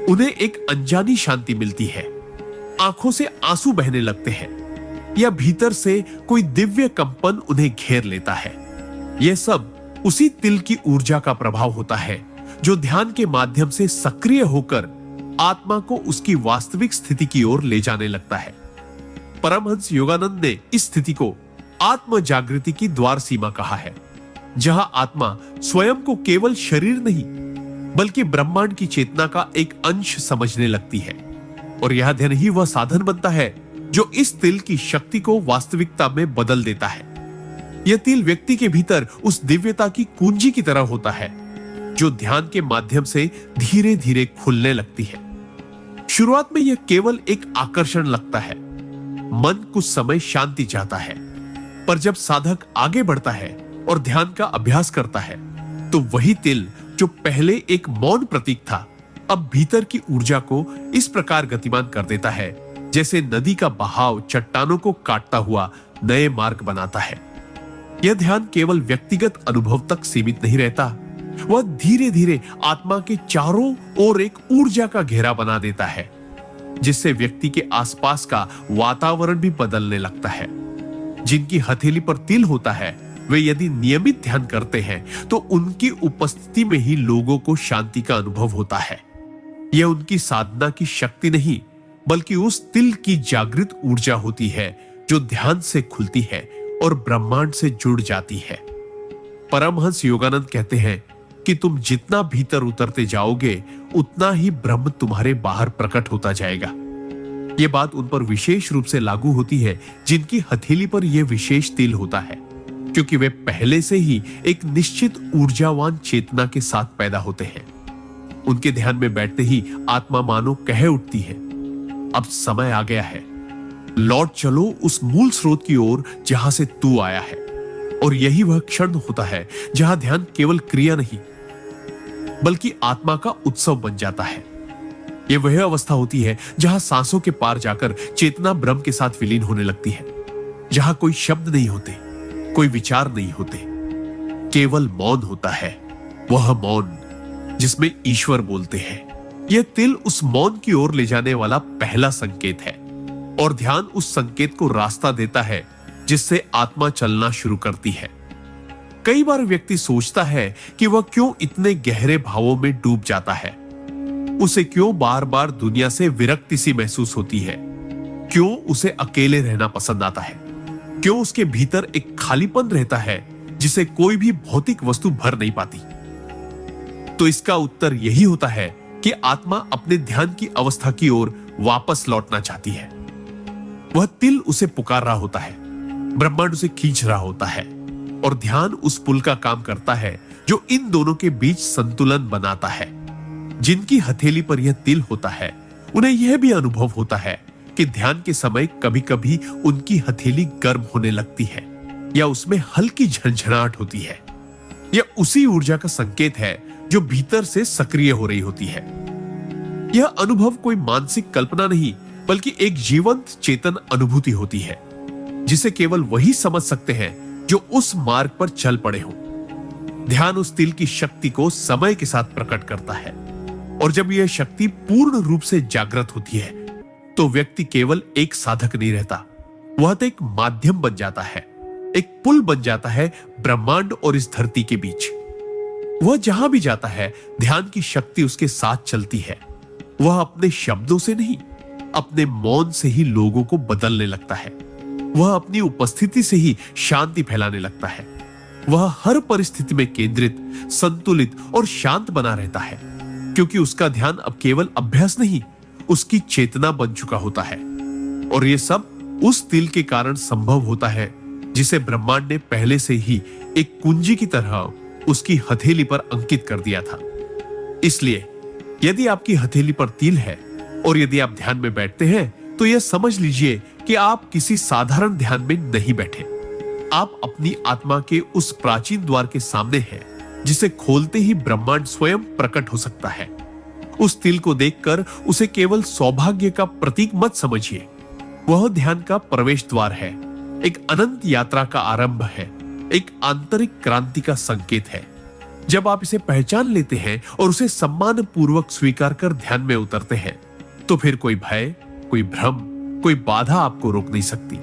उन्हें एक अनजानी शांति मिलती है, आंखों से आंसू बहने लगते हैं या भीतर से कोई दिव्य कंपन उन्हें घेर लेता है। यह सब उसी तिल की ऊर्जा का प्रभाव होता है जो ध्यान के माध्यम से सक्रिय होकर आत्मा को उसकी वास्तविक स्थिति की ओर ले जाने लगता है। परमहंस योगानंद ने इस स्थिति को आत्म जागृति की द्वार सीमा कहा है, जहां आत्मा स्वयं को केवल शरीर नहीं बल्कि ब्रह्मांड की चेतना का एक अंश समझने लगती है। और यह ध्यान ही वह साधन बनता है जो इस तिल की शक्ति को वास्तविकता में बदल देता है। यह तिल व्यक्ति के भीतर उस दिव्यता की कुंजी की तरह होता है जो ध्यान के माध्यम से धीरे धीरे खुलने लगती है। शुरुआत में यह केवल एक आकर्षण लगता है, मन कुछ समय शांति चाहता है, पर जब साधक आगे बढ़ता है और ध्यान का अभ्यास करता है तो वही तिल जो पहले एक मौन प्रतीक था अब भीतर की ऊर्जा को इस प्रकार गतिमान कर देता है जैसे नदी का बहाव चट्टानों को काटता हुआ नए मार्ग बनाता है। यह ध्यान केवल व्यक्तिगत अनुभव तक सीमित नहीं रहता, वह धीरे धीरे आत्मा के चारों ओर एक ऊर्जा का घेरा बना देता है जिससे व्यक्ति के आसपास का वातावरण भी बदलने लगता है। जिनकी हथेली पर तिल होता है वे यदि नियमित ध्यान करते हैं तो उनकी उपस्थिति में ही लोगों को शांति का अनुभव होता है। यह उनकी साधना की शक्ति नहीं बल्कि उस तिल की जागृत ऊर्जा होती है जो ध्यान से खुलती है और ब्रह्मांड से जुड़ जाती है। परमहंस योगानंद कहते हैं कि तुम जितना भीतर उतरते जाओगे उतना ही ब्रह्म तुम्हारे बाहर प्रकट होता जाएगा। यह बात उन पर विशेष रूप से लागू होती है जिनकी हथेली पर यह विशेष तिल होता है, क्योंकि वे पहले से ही एक निश्चित ऊर्जावान चेतना के साथ पैदा होते हैं। उनके ध्यान में बैठते ही आत्मा मानो कह उठती है, अब समय आ गया है, लौट चलो उस मूल स्रोत की ओर जहां से तू आया है। और यही वह क्षण होता है जहां ध्यान केवल क्रिया नहीं बल्कि आत्मा का उत्सव बन जाता है। यह वह अवस्था होती है जहां सांसों के पार जाकर चेतना ब्रह्म के साथ विलीन होने लगती है, जहां कोई शब्द नहीं होते, कोई विचार नहीं होते, केवल मौन होता है, वह मौन जिसमें ईश्वर बोलते हैं। यह तिल उस मौन की ओर ले जाने वाला पहला संकेत है और ध्यान उस संकेत को रास्ता देता है जिससे आत्मा चलना शुरू करती है। कई बार व्यक्ति सोचता है कि वह क्यों इतने गहरे भावों में डूब जाता है, उसे क्यों बार बार दुनिया से विरक्ति सी महसूस होती है, क्यों उसे अकेले रहना पसंद आता है, क्यों उसके भीतर एक खालीपन रहता है जिसे कोई भी भौतिक वस्तु भर नहीं पाती। तो इसका उत्तर यही होता है कि आत्मा अपने ध्यान की अवस्था की ओर वापस लौटना चाहती है। वह तिल उसे पुकार रहा होता है, ब्रह्मांड उसे खींच रहा होता है और ध्यान उस पुल का काम करता है जो इन दोनों के बीच संतुलन बनाता है। जिनकी हथेली पर यह तिल होता है उन्हें यह भी अनुभव होता है कि ध्यान के समय कभी कभी उनकी हथेली गर्म होने लगती है या उसमें हल्की झंझनाहट होती है। यह उसी ऊर्जा का संकेत है जो भीतर से सक्रिय हो रही होती है। यह अनुभव कोई मानसिक कल्पना नहीं बल्कि एक जीवंत चेतन अनुभूति होती है जिसे केवल वही समझ सकते हैं जो उस मार्ग पर चल पड़े हों। ध्यान उस तिल की शक्ति को समय के साथ प्रकट करता है और जब यह शक्ति पूर्ण रूप से जागृत होती है तो व्यक्ति केवल एक साधक नहीं रहता, वह तो एक माध्यम बन जाता है, एक पुल बन जाता है ब्रह्मांड और इस धरती के बीच। वह जहां भी जाता है ध्यान की शक्ति उसके साथ चलती है। वह अपने शब्दों से नहीं अपने मौन से ही लोगों को बदलने लगता है। वह अपनी उपस्थिति से ही शांति फैलाने लगता है। वह हर परिस्थिति में केंद्रित, संतुलित और शांत बना रहता है, क्योंकि उसका ध्यान अब केवल अभ्यास नहीं, उसकी चेतना बन चुका होता है। और यह सब उस तिल के कारण संभव होता है जिसे ब्रह्मांड ने पहले से ही एक कुंजी की तरह उसकी हथेली पर अंकित कर दिया था। इसलिए यदि आपकी हथेली पर तिल है और यदि आप ध्यान में बैठते हैं, तो यह समझ लीजिए कि आप किसी साधारण ध्यान में नहीं बैठे। आप अपनी आत्मा के उस प्राचीन द्वार के सामने हैं, जिसे खोलते ही ब्रह्मांड स्वयं प्रकट हो सकता है। उस तिल को देखकर उसे केवल सौभाग्य का प्रतीक मत समझिए। वह ध्यान का प्रवेश द्वार है, एक अनंत यात्रा का आरंभ है, एक आंतरिक क्रांति का संकेत है। जब आप इसे पहचान लेते हैं और उसे सम्मान पूर्वक स्वीकार कर ध्यान में उतरते हैं, तो फिर कोई भय, कोई भ्रम, कोई बाधा आपको रोक नहीं सकती।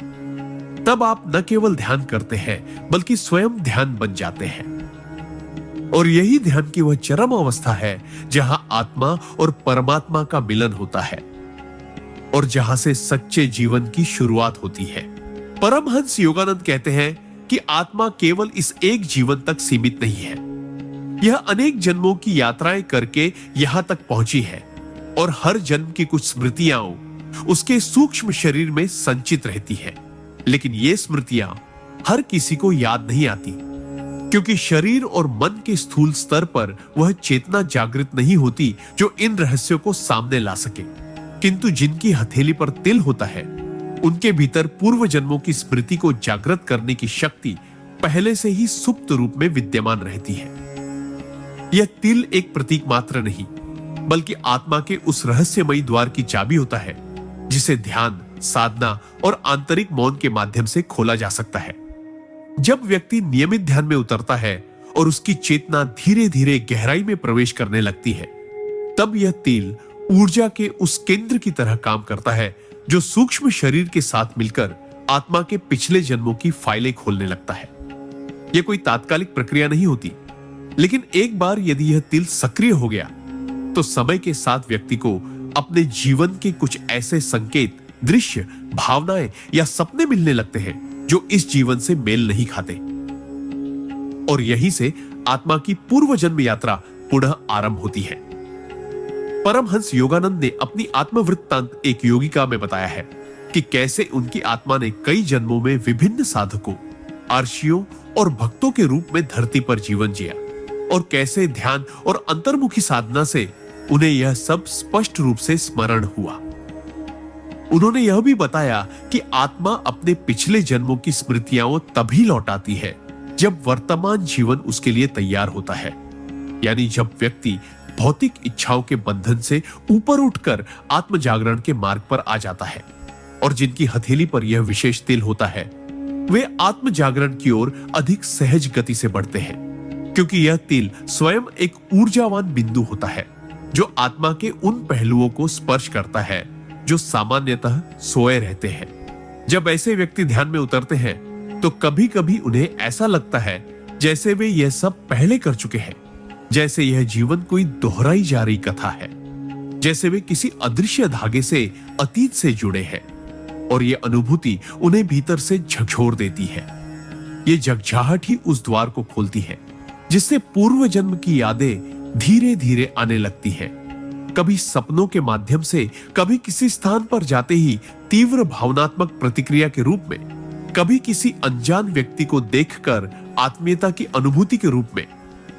तब आप न केवल ध्यान करते हैं, बल्कि स्वयं ध्यान बन जाते हैं। और यही ध्यान की वह चरम अवस्था है जहां आत्मा और परमात्मा का मिलन होता है और जहां से सच्चे जीवन की शुरुआत होती है। परमहंस योगानंद कहते हैं कि आत्मा केवल इस एक जीवन तक सीमित नहीं है, यह अनेक जन्मों की यात्राएं करके यहां तक पहुंची है और हर जन्म की कुछ स्मृतियां उसके सूक्ष्म शरीर में संचित रहती है। लेकिन ये स्मृतियां हर किसी को याद नहीं आती, क्योंकि शरीर और मन के स्थूल स्तर पर वह चेतना जागृत नहीं होती जो इन रहस्यों को सामने ला सके। किंतु जिनकी हथेली पर तिल होता है, उनके भीतर पूर्व जन्मों की स्मृति को जागृत करने की शक्ति पहले से ही सुप्त रूप में विद्यमान रहती है। यह तिल एक प्रतीक मात्र नहीं, बल्कि आत्मा के उस रहस्यमयी द्वार की चाबी होता है, जिसे ध्यान, साधना और आंतरिक मौन के माध्यम से खोला जा सकता है। जब व्यक्ति नियमित ध्यान में उतरता है और उसकी चेतना धीरे धीरे गहराई में प्रवेश करने लगती है, तब यह तिल ऊर्जा के उस केंद्र की तरह काम करता है जो सूक्ष्म शरीर के साथ मिलकर आत्मा के पिछले जन्मों की फाइलें खोलने लगता है। यह कोई तात्कालिक प्रक्रिया नहीं होती, लेकिन एक बार यदि यह तिल सक्रिय हो गया, तो समय के साथ व्यक्ति को अपने जीवन के कुछ ऐसे संकेत, दृश्य, भावनाएं या सपने मिलने लगते हैं जो इस जीवन से मेल नहीं खाते। और यहीं से आत्मा की पूर्व जन्म यात्रा पुनः आरंभ होती है। परमहंस योगानंद ने अपनी आत्मवृत्तांत एक योगिका में बताया है कि कैसे उनकी आत्मा ने कई जन्मों में विभिन्न साधकों, आर्षियों और भक्तों के रूप में धरती पर जीवन जिया, और कैसे ध्यान और अंतर्मुखी साधना से उन्हें यह सब स्पष्ट रूप से स्मरण हुआ। उन्होंने यह भी बताया कि आत्मा अपने पिछले जन्मों की स्मृतियां तभी लौटाती है जब वर्तमान जीवन उसके लिए तैयार होता है, यानी जब व्यक्ति भौतिक इच्छाओं के बंधन से ऊपर उठकर आत्म जागरण के मार्ग पर आ जाता है। और जिनकी हथेली पर यह विशेष तिल होता है, वे आत्म जागरण की ओर अधिक सहज गति से बढ़ते हैं, क्योंकि यह तिल स्वयं एक ऊर्जावान बिंदु होता है जो आत्मा के उन पहलुओं को स्पर्श करता है जो सामान्यतः सोए रहते हैं। जब ऐसे व्यक्ति ध्यान में उतरते हैं, तो कभी कभी उन्हें ऐसा लगता है जैसे वे यह सब पहले कर चुके हैं, जैसे यह जीवन कोई दोहराई जा रही कथा है, जैसे वे किसी अदृश्य धागे से अतीत से जुड़े हैं। और यह अनुभूति उन्हें भीतर से झकझोर देती है। ये झकझाहट ही उस द्वार को खोलती है जिससे पूर्व जन्म की यादें धीरे धीरे आने लगती हैं। कभी सपनों के माध्यम से, कभी किसी स्थान पर जाते ही तीव्र भावनात्मक प्रतिक्रिया के रूप में, कभी किसी अनजान व्यक्ति को देखकर आत्मीयता की अनुभूति के रूप में,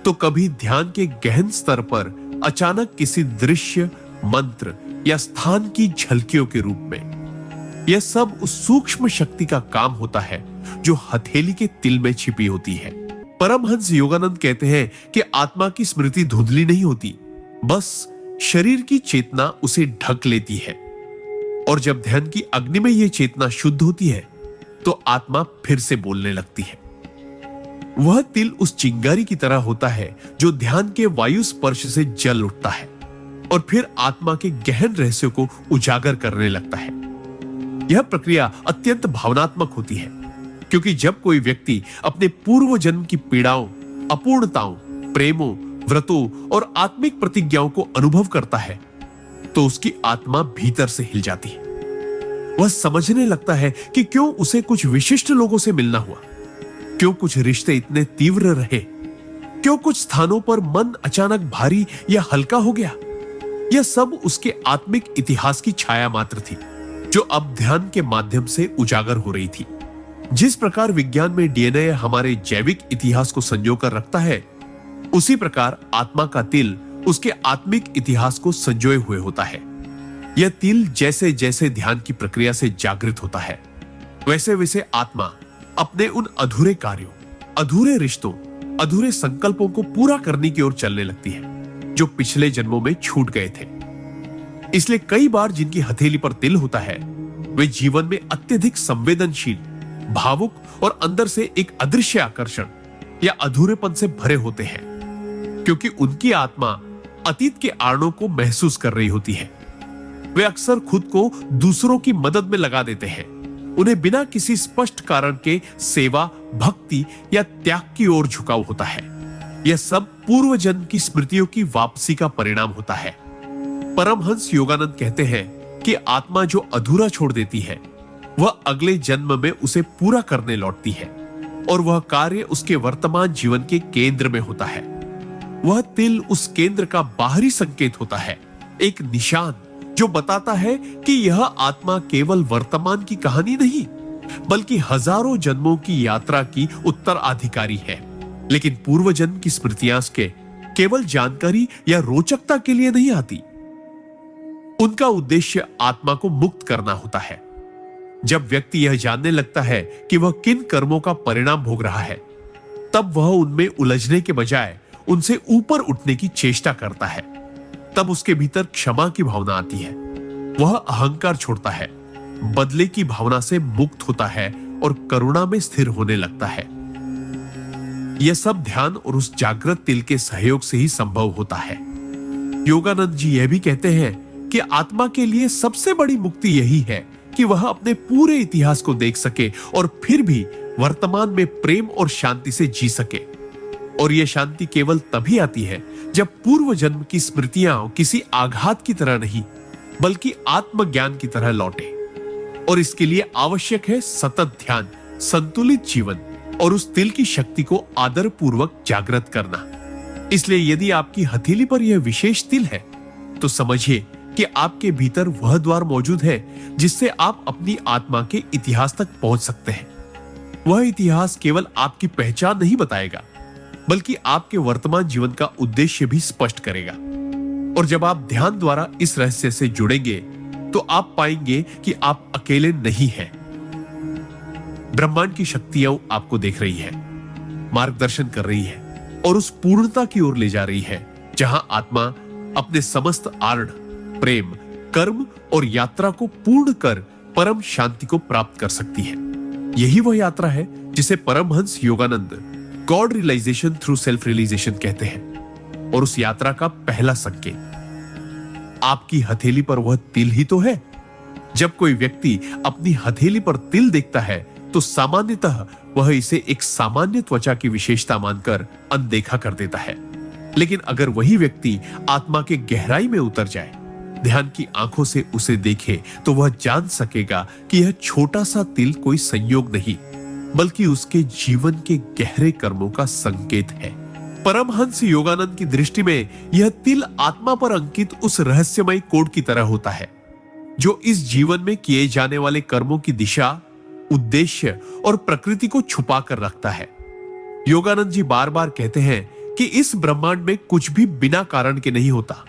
तो कभी ध्यान के गहन स्तर पर अचानक किसी दृश्य, मंत्र या स्थान की झलकियों के रूप में। यह सब उस सूक्ष्म शक्ति का काम होता है जो हथेली के तिल में छिपी होती है। परमहंस योगानंद कहते हैं कि आत्मा की स्मृति धुंधली नहीं होती, बस शरीर की चेतना उसे ढक लेती है। और जब ध्यान की अग्नि में यह चेतना शुद्ध होती है, तो आत्मा फिर से बोलने लगती है। वह तिल उस चिंगारी की तरह होता है जो ध्यान के वायु स्पर्श से जल उठता है और फिर आत्मा के गहन रहस्यों को उजागर करने लगता है। यह प्रक्रिया अत्यंत भावनात्मक होती है, क्योंकि जब कोई व्यक्ति अपने पूर्व जन्म की पीड़ाओं, अपूर्णताओं, प्रेमों, व्रतों और आत्मिक प्रतिज्ञाओं को अनुभव करता है, तो उसकी आत्मा भीतर से हिल जाती है। वह समझने लगता है कि क्यों उसे कुछ विशिष्ट लोगों से मिलना हुआ, क्यों कुछ रिश्ते इतने तीव्र रहे? क्यों कुछ स्थानों पर मन अचानक भारी या हल्का हो गया? यह सब उसके आत्मिक इतिहास की छाया मात्र थी, जो अब ध्यान के माध्यम से उजागर हो रही थी। जिस प्रकार विज्ञान में डीएनए हमारे जैविक इतिहास को संजो कर रखता है, उसी प्रकार आत्मा का तिल उसके आत्मिक इतिहास को संजोए हुए होता है। यह तिल जैसे जैसे ध्यान की प्रक्रिया से जागृत होता है, वैसे वैसे आत्मा अपने उन अधूरे कार्यों, अधूरे रिश्तों, अधूरे संकल्पों को पूरा करने की ओर चलने लगती है, जो पिछले जन्मों में छूट गए थे। इसलिए कई बार जिनकी हथेली पर तिल होता है, वे जीवन में अत्यधिक संवेदनशील, भावुक और अंदर से एक अदृश्य आकर्षण या अधूरेपन से भरे होते हैं, क्योंकि उनकी आत्मा अतीत के आड़ों को महसूस कर रही होती है। वे अक्सर खुद को दूसरों की मदद में लगा देते हैं। उन्हें बिना किसी स्पष्ट कारण के सेवा, भक्ति या त्याग की ओर झुकाव होता है। यह सब पूर्व जन्म की स्मृतियों की वापसी का परिणाम होता है। परमहंस योगानंद कहते हैं कि आत्मा जो अधूरा छोड़ देती है, वह अगले जन्म में उसे पूरा करने लौटती है, और वह कार्य उसके वर्तमान जीवन के केंद्र में होता है। वह तिल उस केंद्र का बाहरी संकेत होता है, एक निशान जो बताता है कि यह आत्मा केवल वर्तमान की कहानी नहीं, बल्कि हजारों जन्मों की यात्रा की उत्तराधिकारी है। लेकिन पूर्व जन्म की स्मृतियां के केवल जानकारी या रोचकता के लिए नहीं आती। उनका उद्देश्य आत्मा को मुक्त करना होता है। जब व्यक्ति यह जानने लगता है कि वह किन कर्मों का परिणाम भोग रहा है, तब वह उनमें उलझने के बजाय उनसे ऊपर उठने की चेष्टा करता है। तब उसके भीतर क्षमा की भावना आती है। वह अहंकार छोड़ता है, बदले की भावना से मुक्त होता है और करुणा में स्थिर होने लगता है। यह सब ध्यान और उस जागृत तिल के सहयोग से ही संभव होता है। योगानंद जी यह भी कहते हैं कि आत्मा के लिए सबसे बड़ी मुक्ति यही है कि वह अपने पूरे इतिहास को देख सके और फिर भी वर्तमान में प्रेम और शांति से जी सके। और यह शांति केवल तभी आती है जब पूर्व जन्म की स्मृतियां किसी आघात की तरह नहीं, बल्कि आत्मज्ञान की तरह लौटे। और इसके लिए आवश्यक है सतत ध्यान, संतुलित जीवन और उस तिल की शक्ति को आदर पूर्वक जागृत करना। इसलिए यदि आपकी हथेली पर यह विशेष तिल है, तो समझिए कि आपके भीतर वह द्वार मौजूद है जिससे आप अपनी आत्मा के इतिहास तक पहुंच सकते हैं। वह इतिहास केवल आपकी पहचान नहीं बताएगा, बल्कि आपके वर्तमान जीवन का उद्देश्य भी स्पष्ट करेगा। और जब आप ध्यान द्वारा इस रहस्य से जुड़ेंगे, तो आप पाएंगे कि आप अकेले नहीं हैं। ब्रह्मांड की शक्तियां आपको देख रही है, मार्गदर्शन कर रही है और उस पूर्णता की ओर ले जा रही है, जहां आत्मा अपने समस्त आर्ण, प्रेम, कर्म और यात्रा को पूर्ण कर परम शांति को प्राप्त कर सकती है। यही वह यात्रा है जिसे Paramahansa Yogananda god realisation through self realisation कहते हैं। और उस यात्रा का पहला संकेत आपकी हथेली पर वह तिल ही तो है। जब कोई व्यक्ति अपनी हथेली पर तिल देखता है, तो सामान्यतः वह इसे एक सामान्य त्वचा की विशेषता मानकर अनदेखा कर देता है। लेकिन अगर वही व्यक्ति आत्मा के गहराई में उतर जाए, ध्यान की आंखों से उसे देखे, तो वह जान सकेगा कि यह छोटा सा तिल कोई संयोग नहीं, बल्कि उसके जीवन के गहरे कर्मों का संकेत है। परमहंस योगानंद की दृष्टि में यह तिल आत्मा पर अंकित उस रहस्यमय कोड की तरह होता है, जो इस जीवन में किए जाने वाले कर्मों की दिशा, उद्देश्य और प्रकृति को छुपा कर रखता है। योगानंद जी बार बार कहते हैं कि इस ब्रह्मांड में कुछ भी बिना कारण के नहीं होता।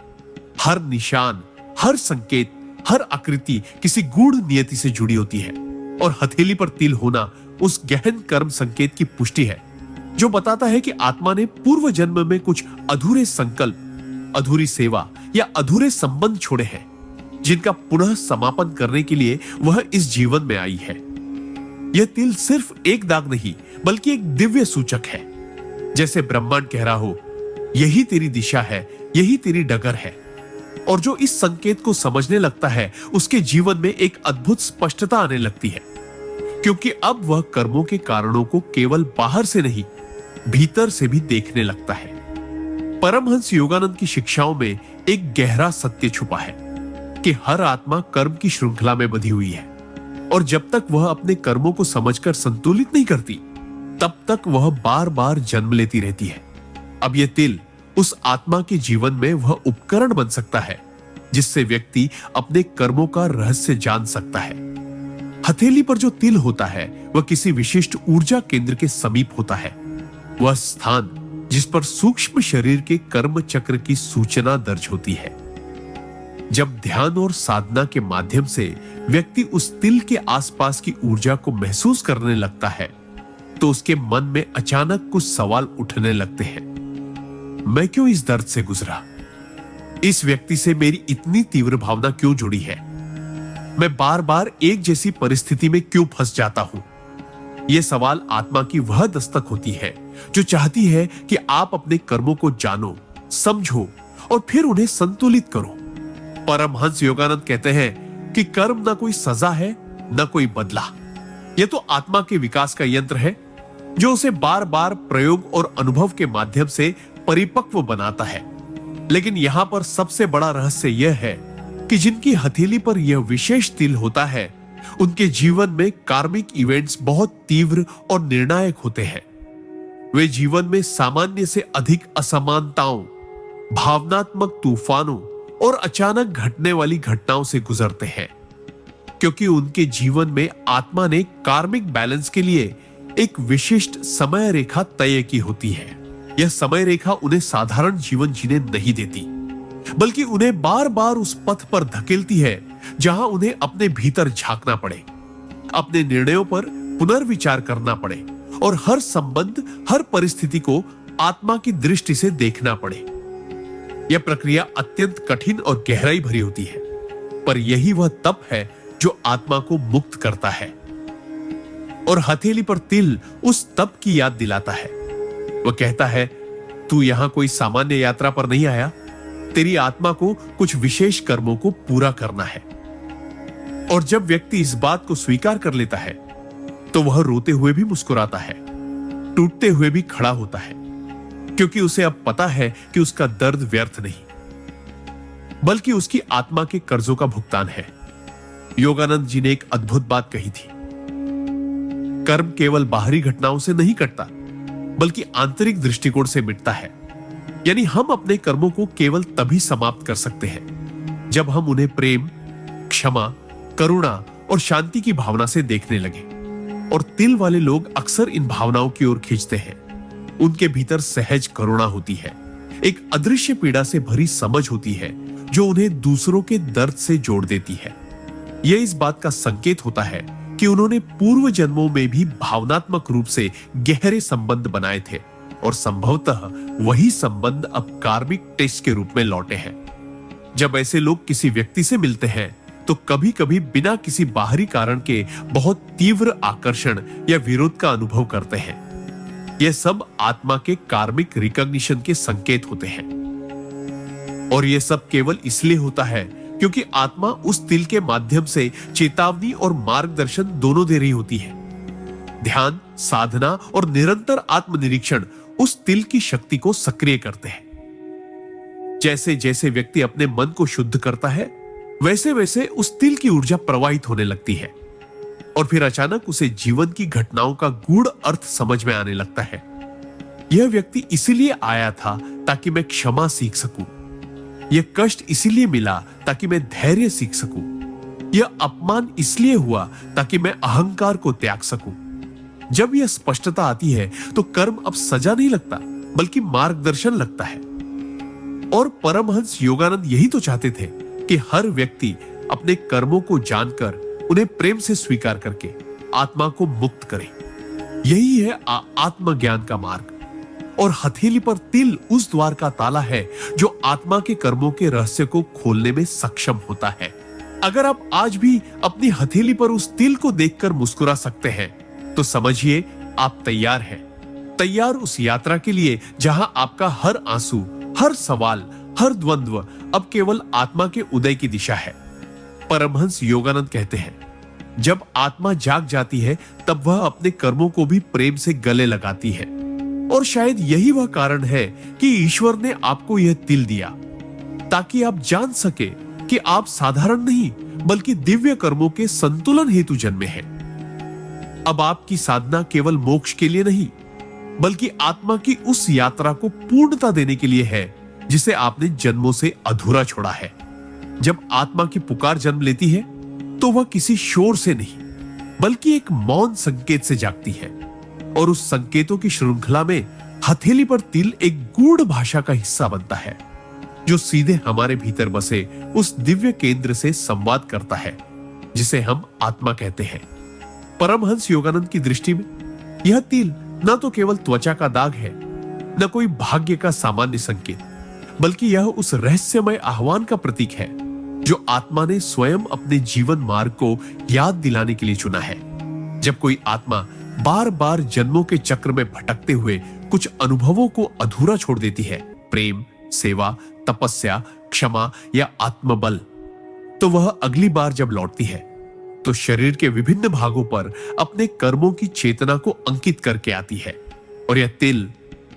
हर निशान, हर संकेत, हर आकृति किसी गूढ़ नियति से जुड़ी होती है। और हथेली पर तिल होना उस गहन कर्म संकेत की पुष्टि है, जो बताता है कि आत्मा ने पूर्व जन्म में कुछ अधूरे संकल्प, अधूरी सेवा या अधूरे संबंध छोड़े हैं, जिनका पुनः समापन करने के लिए वह इस जीवन में आई है। यह तिल सिर्फ एक दाग नहीं, बल्कि एक दिव्य सूचक है। जैसे ब्रह्मांड कह रहा हो, यही तेरी दिशा है, यही तेरी डगर है। और जो इस संकेत को समझने लगता है, उसके जीवन में एक अद्भुत स्पष्टता आने लगती है, क्योंकि अब वह कर्मों के कारणों को केवल बाहर से नहीं, भीतर से भी देखने लगता है। परमहंस योगानंद की शिक्षाओं में एक गहरा सत्य छुपा है कि हर आत्मा कर्म की श्रृंखला में बंधी हुई है, और जब तक वह अपने कर्मों को समझकर संतुलित नहीं करती, तब तक वह बार बार जन्म लेती रहती है। अब यह तिल उस आत्मा के जीवन में वह उपकरण बन सकता है जिससे व्यक्ति अपने कर्मों का रहस्य जान सकता है। हथेली पर जो तिल होता है वह किसी विशिष्ट ऊर्जा केंद्र के समीप होता है। वह स्थान जिस पर सूक्ष्म शरीर के कर्म चक्र की सूचना दर्ज होती है। जब ध्यान और साधना के माध्यम से व्यक्ति उस तिल के आसपास की ऊर्जा को महसूस करने लगता है तो उसके मन में अचानक कुछ सवाल उठने लगते हैं। मैं क्यों इस दर्द से गुजरा? इस व्यक्ति से मेरी इतनी तीव्र भावना क्यों जुड़ी है? मैं बार बार एक जैसी परिस्थिति में क्यों फंस जाता हूं? यह सवाल आत्मा की वह दस्तक होती है जो चाहती है कि आप अपने कर्मों को जानो, समझो और फिर उन्हें संतुलित करो। परमहंस योगानंद कहते हैं कि कर्म न कोई सजा है न कोई बदला। यह तो आत्मा के विकास का यंत्र है जो उसे बार बार प्रयोग और अनुभव के माध्यम से परिपक्व बनाता है। लेकिन यहां पर सबसे बड़ा रहस्य यह है कि जिनकी हथेली पर यह विशेष तिल होता है उनके जीवन में कार्मिक इवेंट्स बहुत तीव्र और निर्णायक होते हैं। वे जीवन में सामान्य से अधिक असमानताओं, भावनात्मक तूफानों और अचानक घटने वाली घटनाओं से गुजरते हैं, क्योंकि उनके जीवन में आत्मा ने कार्मिक बैलेंस के लिए एक विशिष्ट समय रेखा तय की होती है। यह समय रेखा उन्हें साधारण जीवन जीने नहीं देती, बल्कि उन्हें बार बार उस पथ पर धकेलती है जहां उन्हें अपने भीतर झांकना पड़े, अपने निर्णयों पर पुनर्विचार करना पड़े और हर संबंध, हर परिस्थिति को आत्मा की दृष्टि से देखना पड़े। यह प्रक्रिया अत्यंत कठिन और गहराई भरी होती है, पर यही वह तप है जो आत्मा को मुक्त करता है। और हथेली पर तिल उस तप की याद दिलाता है। वह कहता है, तू यहां कोई सामान्य यात्रा पर नहीं आया, तेरी आत्मा को कुछ विशेष कर्मों को पूरा करना है। और जब व्यक्ति इस बात को स्वीकार कर लेता है तो वह रोते हुए भी मुस्कुराता है, टूटते हुए भी खड़ा होता है, क्योंकि उसे अब पता है कि उसका दर्द व्यर्थ नहीं बल्कि उसकी आत्मा के कर्जों का भुगतान है। योगानंद जी ने एक अद्भुत बात कही थी, कर्म केवल बाहरी घटनाओं से नहीं कटता बल्कि आंतरिक दृष्टिकोण से मिटता है। यानी हम अपने कर्मों को केवल तभी समाप्त कर सकते हैं जब हम उन्हें प्रेम, क्षमा, करुणा और शांति की भावना से देखने लगे। और तिल वाले लोग अक्सर इन भावनाओं की ओर खींचते हैं। उनके भीतर सहज करुणा होती है, एक अदृश्य पीड़ा से भरी समझ होती है जो उन्हें दूसरों के दर्द से जोड़ देती है। यह इस बात का संकेत होता है कि उन्होंने पूर्व जन्मों में भी भावनात्मक रूप से गहरे संबंध बनाए थे और संभवतः वही संबंध अब कार्मिक टेस्ट के रूप में लौटे हैं। जब ऐसे लोग किसी व्यक्ति से मिलते हैं तो कभी कभी बिना किसी बाहरी कारण के बहुत तीव्र आकर्षण या विरोध का अनुभव करते हैं। यह सब आत्मा के कार्मिक रिकॉग्निशन के संकेत होते हैं। और यह सब केवल इसलिए होता है क्योंकि आत्मा उस तिल के माध्यम से चेतावनी और मार्गदर्शन दोनों दे रही होती है। ध्यान, साधना और निरंतर आत्मनिरीक्षण उस तिल की शक्ति को सक्रिय करते हैं। जैसे जैसे व्यक्ति अपने मन को शुद्ध करता है वैसे वैसे उस तिल की ऊर्जा प्रवाहित होने लगती है और फिर अचानक उसे जीवन की घटनाओं का गूढ़ अर्थ समझ में आने लगता है। यह व्यक्ति इसीलिए आया था ताकि मैं क्षमा सीख सकूं। यह कष्ट इसीलिए मिला ताकि मैं धैर्य सीख सकूं। यह अपमान इसलिए हुआ ताकि मैं अहंकार को त्याग सकूं। जब यह स्पष्टता आती है तो कर्म अब सजा नहीं लगता बल्कि मार्गदर्शन लगता है। और परमहंस योगानंद यही तो चाहते थे कि हर व्यक्ति अपने कर्मों को जानकर उन्हें प्रेम से स्वीकार करके आत्मा को मुक्त करे। यही है आत्मज्ञान का मार्ग। और हथेली पर तिल उस द्वार का ताला है जो आत्मा के कर्मों के रहस्य को खोलने में सक्षम होता है। अगर आप आज भी अपनी हथेली पर उस तिल को देखकर मुस्कुरा सकते हैं तो समझिए आप तैयार हैं। तैयार उस यात्रा के लिए जहां आपका हर आंसू, हर सवाल, हर द्वंद्व अब केवल आत्मा के उदय की दिशा है। परमहंस योगानंद कहते हैं, जब आत्मा जाग जाती है तब वह अपने कर्मों को भी प्रेम से गले लगाती है। और शायद यही वह कारण है कि ईश्वर ने आपको यह तिल दिया ताकि आप जान सके कि आप साधारण नहीं बल्कि दिव्य कर्मों के संतुलन हेतु जन्मे हैं। अब आपकी साधना केवल मोक्ष के लिए नहीं, बल्कि आत्मा की उस यात्रा को पूर्णता देने के लिए है जिसे आपने जन्मों से अधूरा छोड़ा है। जब आत्मा की पुकार जन्म लेती है तो वह किसी शोर से नहीं, बल्कि एक मौन संकेत से जागती है, और उस संकेतों की श्रृंखला में हथेली पर तिल एक गूढ़ भाषा का हिस्सा बनता है, जो सीधे हमारे भीतर बसे उस दिव्य केंद्र से संवाद करता है जिसे हम आत्मा कहते हैं। परमहंस योगानंद की दृष्टि में यह तिल न तो केवल त्वचा का दाग है, न कोई भाग्य का सामान्य संकेत, बल्कि यह उस रहस्यमय आह्वान का प्रतीक है जो आत्मा ने स्वयं अपने जीवन मार्ग को याद दिलाने के लिए चुना है। जब कोई आत्मा बार बार जन्मों के चक्र में भटकते हुए कुछ अनुभवों को अधूरा छोड़ देती है, प्रेम, सेवा, तपस्या, क्षमा या आत्मबल, तो वह अगली बार जब लौटती है तो शरीर के विभिन्न भागों पर अपने कर्मों की चेतना को अंकित करके आती है, और यह तिल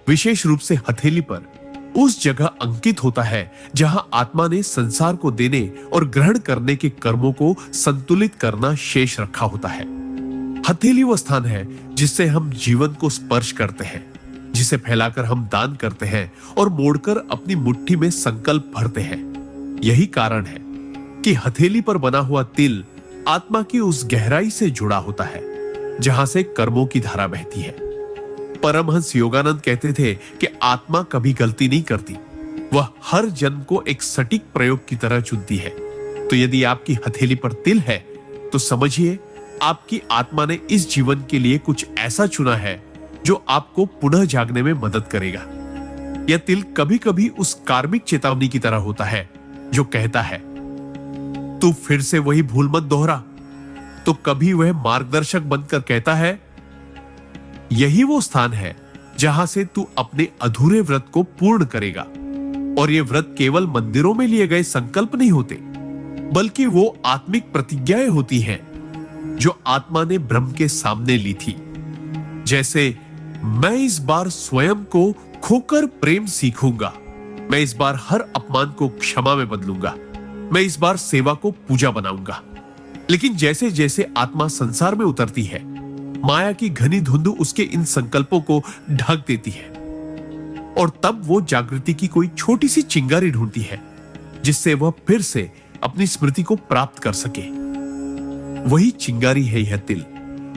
विशेष रूप से हथेली पर उस जगह अंकित होता है जहां आत्मा ने संसार को देने और ग्रहण करने के कर्मों को संतुलित करना शेष रखा होता है। हथेली वो स्थान है जिससे हम जीवन को स्पर्श करते हैं, जिसे फैलाकर हम दान करते हैं और मोड़कर अपनी मुट्ठी में संकल्प भरते हैं। यही कारण है कि हथेली पर बना हुआ तिल आत्मा की उस गहराई से जुड़ा होता है जहां से कर्मों की धारा बहती है। परमहंस योगानंद कहते थे कि आत्मा कभी गलती नहीं करती, वह हर जन्म को एक सटीक प्रयोग की तरह चुनती है। तो यदि आपकी हथेली पर तिल है तो समझिए आपकी आत्मा ने इस जीवन के लिए कुछ ऐसा चुना है जो आपको पुनः जागने में मदद करेगा। यह तिल कभी कभी उस कार्मिक चेतावनी की तरह होता है जो कहता है, तू फिर से वही भूल मत दोहरा। तो कभी वह मार्गदर्शक बनकर कहता है, यही वो स्थान है जहां से तू अपने अधूरे व्रत को पूर्ण करेगा। और ये व्रत केवल मंदिरों में लिए गए संकल्प नहीं होते, बल्कि वो आत्मिक प्रतिज्ञाएं होती हैं जो आत्मा ने ब्रह्म के सामने ली थी। जैसे, मैं इस बार स्वयं को खोकर प्रेम सीखूंगा, मैं इस बार हर अपमान को क्षमा में बदलूंगा, मैं इस बार सेवा को पूजा बनाऊंगा। लेकिन जैसे जैसे आत्मा संसार में उतरती है, माया की घनी धुंध उसके इन संकल्पों को ढक देती है, और तब वो जागृति की कोई छोटी सी चिंगारी ढूंढती है जिससे वह फिर से अपनी स्मृति को प्राप्त कर सके। वही चिंगारी है यह तिल,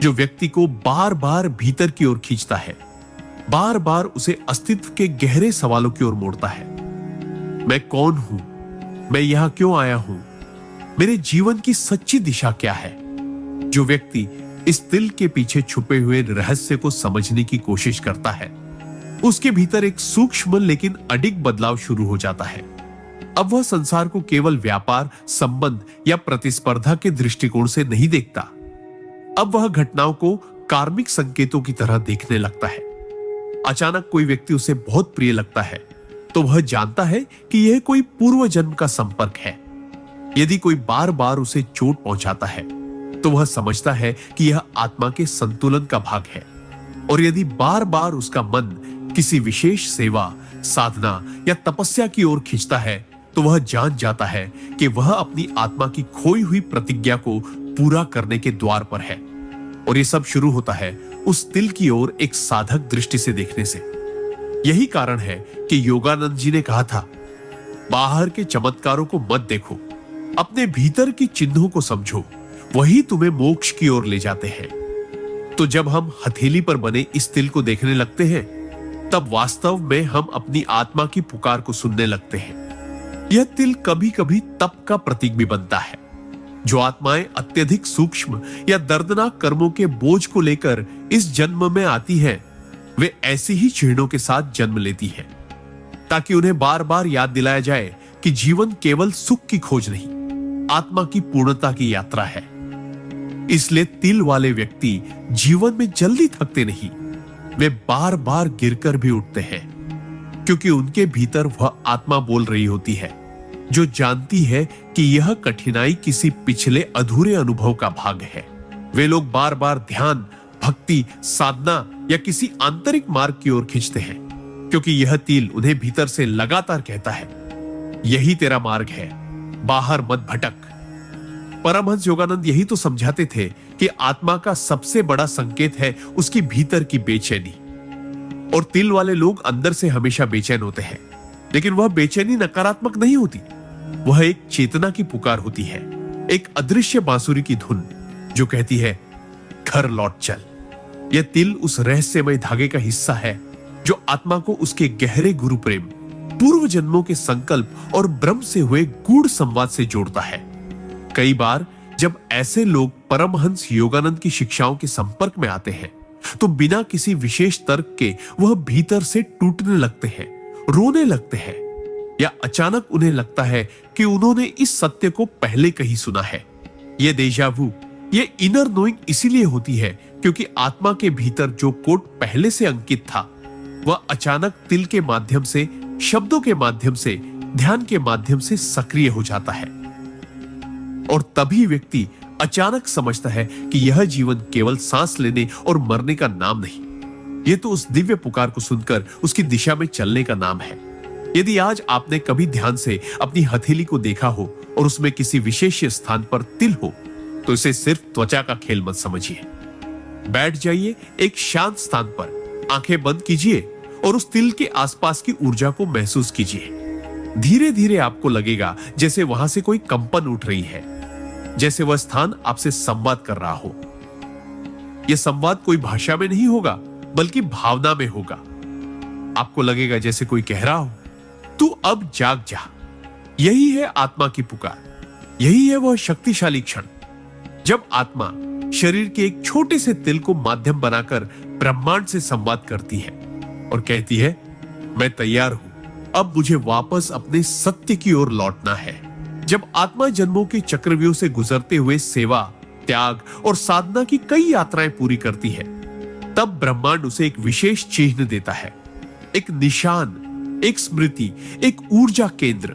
जो व्यक्ति को बार बार भीतर की ओर खींचता है, बार बार उसे अस्तित्व के गहरे सवालों की ओर मोड़ता है। मैं कौन हूं? मैं यहां क्यों आया हूं? मेरे जीवन की सच्ची दिशा क्या है? जो व्यक्ति इस तिल के पीछे छुपे हुए रहस्य को समझने की कोशिश करता है, उसके भीतर एक सूक्ष्म लेकिन अडिग बदलाव शुरू हो जाता है। अब वह संसार को केवल व्यापार, संबंध या प्रतिस्पर्धा के दृष्टिकोण से नहीं देखता। अब वह घटनाओं को कार्मिक संकेतों की तरह देखने लगता है। अचानक कोई व्यक्ति उसे बहुत प्रिय लगता है तो वह जानता है कि यह कोई पूर्व जन्म का संपर्क है। यदि कोई बार बार उसे चोट पहुंचाता है तो वह समझता है कि यह आत्मा के संतुलन का भाग है। और यदि बार बार उसका मन किसी विशेष सेवा, साधना या तपस्या की ओर खींचता है तो वह जान जाता है कि वह अपनी आत्मा की खोई हुई प्रतिज्ञा को पूरा करने के द्वार पर है। और यह सब शुरू होता है उस तिल की ओर एक साधक दृष्टि से देखने से। यही कारण है कि योगानंद जी ने कहा था, बाहर के चमत्कारों को मत देखो, अपने भीतर की चिन्हों को समझो, वही तुम्हें मोक्ष की ओर ले जाते हैं। तो जब हम हथेली पर बने इस तिल को देखने लगते हैं, तब वास्तव में हम अपनी आत्मा की पुकार को सुनने लगते हैं। यह तिल कभी कभी तप का प्रतीक भी बनता है। जो आत्माएं अत्यधिक सूक्ष्म या दर्दनाक कर्मों के बोझ को लेकर इस जन्म में आती हैं, वे ऐसी ही चिन्हों के साथ जन्म लेती हैं, ताकि उन्हें बार बार याद दिलाया जाए कि जीवन केवल सुख की खोज नहीं, आत्मा की पूर्णता की यात्रा है। इसलिए तिल वाले व्यक्ति जीवन में जल्दी थकते नहीं, वे बार बार गिरकर भी उठते हैं, क्योंकि उनके भीतर वह आत्मा बोल रही होती है जो जानती है कि यह कठिनाई किसी पिछले अधूरे अनुभव का भाग है। वे लोग बार बार ध्यान, भक्ति, साधना या किसी आंतरिक मार्ग की ओर खींचते हैं, क्योंकि यह तिल उन्हें भीतर से लगातार कहता है, यही तेरा मार्ग है, बाहर मत भटक। परमहंस योगानंद यही तो समझाते थे कि आत्मा का सबसे बड़ा संकेत है उसकी भीतर की बेचैनी। और तिल वाले लोग अंदर से हमेशा बेचैन होते हैं, लेकिन वह बेचैनी नकारात्मक नहीं होती, वह एक चेतना की पुकार होती है, एक अदृश्य बांसुरी की धुन जो कहती है घर लौट चल। यह तिल उस रहस्यमय धागे का हिस्सा है जो आत्मा को उसके गहरे गुरु प्रेम, पूर्व जन्मों के संकल्प और ब्रह्म से हुए गूढ़ संवाद से जोड़ता है। कई बार जब ऐसे लोग परमहंस योगानंद की शिक्षाओं के संपर्क में आते हैं तो बिना किसी विशेष तर्क के वह भीतर से टूटने लगते हैं, रोने लगते हैं, या अचानक उन्हें लगता है कि उन्होंने इस सत्य को पहले कहीं सुना है। यह देजावू, यह इनर नोइंग इसीलिए होती है क्योंकि आत्मा के भीतर जो कोड पहले से अंकित था वह अचानक तिल के माध्यम से, शब्दों के माध्यम से, ध्यान के माध्यम से सक्रिय हो जाता है। और तभी व्यक्ति अचानक समझता है कि यह जीवन केवल सांस लेने और मरने का नाम नहीं, यह तो उस दिव्य पुकार को सुनकर उसकी दिशा में चलने का नाम है। यदि आज आपने कभी ध्यान से अपनी हथेली को देखा हो और उसमें किसी विशेष स्थान पर तिल हो तो इसे सिर्फ त्वचा का खेल मत समझिए। बैठ जाइए एक शांत स्थान पर, आंखें बंद कीजिए और उस तिल के आसपास की ऊर्जा को महसूस कीजिए। धीरे धीरे आपको लगेगा जैसे वहां से कोई कंपन उठ रही है, जैसे वह स्थान आपसे संवाद कर रहा हो। यह संवाद कोई भाषा में नहीं होगा बल्कि भावना में होगा। आपको लगेगा जैसे कोई कह रहा हो, तू अब जाग जा। यही है आत्मा की पुकार, यही है वह शक्तिशाली क्षण जब आत्मा शरीर के एक छोटे से तिल को माध्यम बनाकर ब्रह्मांड से संवाद करती है और कहती है, मैं तैयार हूं, अब मुझे वापस अपने सत्य की ओर लौटना है। जब आत्मा जन्मों के चक्रव्यूह से गुजरते हुए सेवा, त्याग और साधना की कई यात्राएं पूरी करती है, तब ब्रह्मांड उसे एक विशेष चिन्ह देता है, एक निशान, एक स्मृति, एक ऊर्जा केंद्र,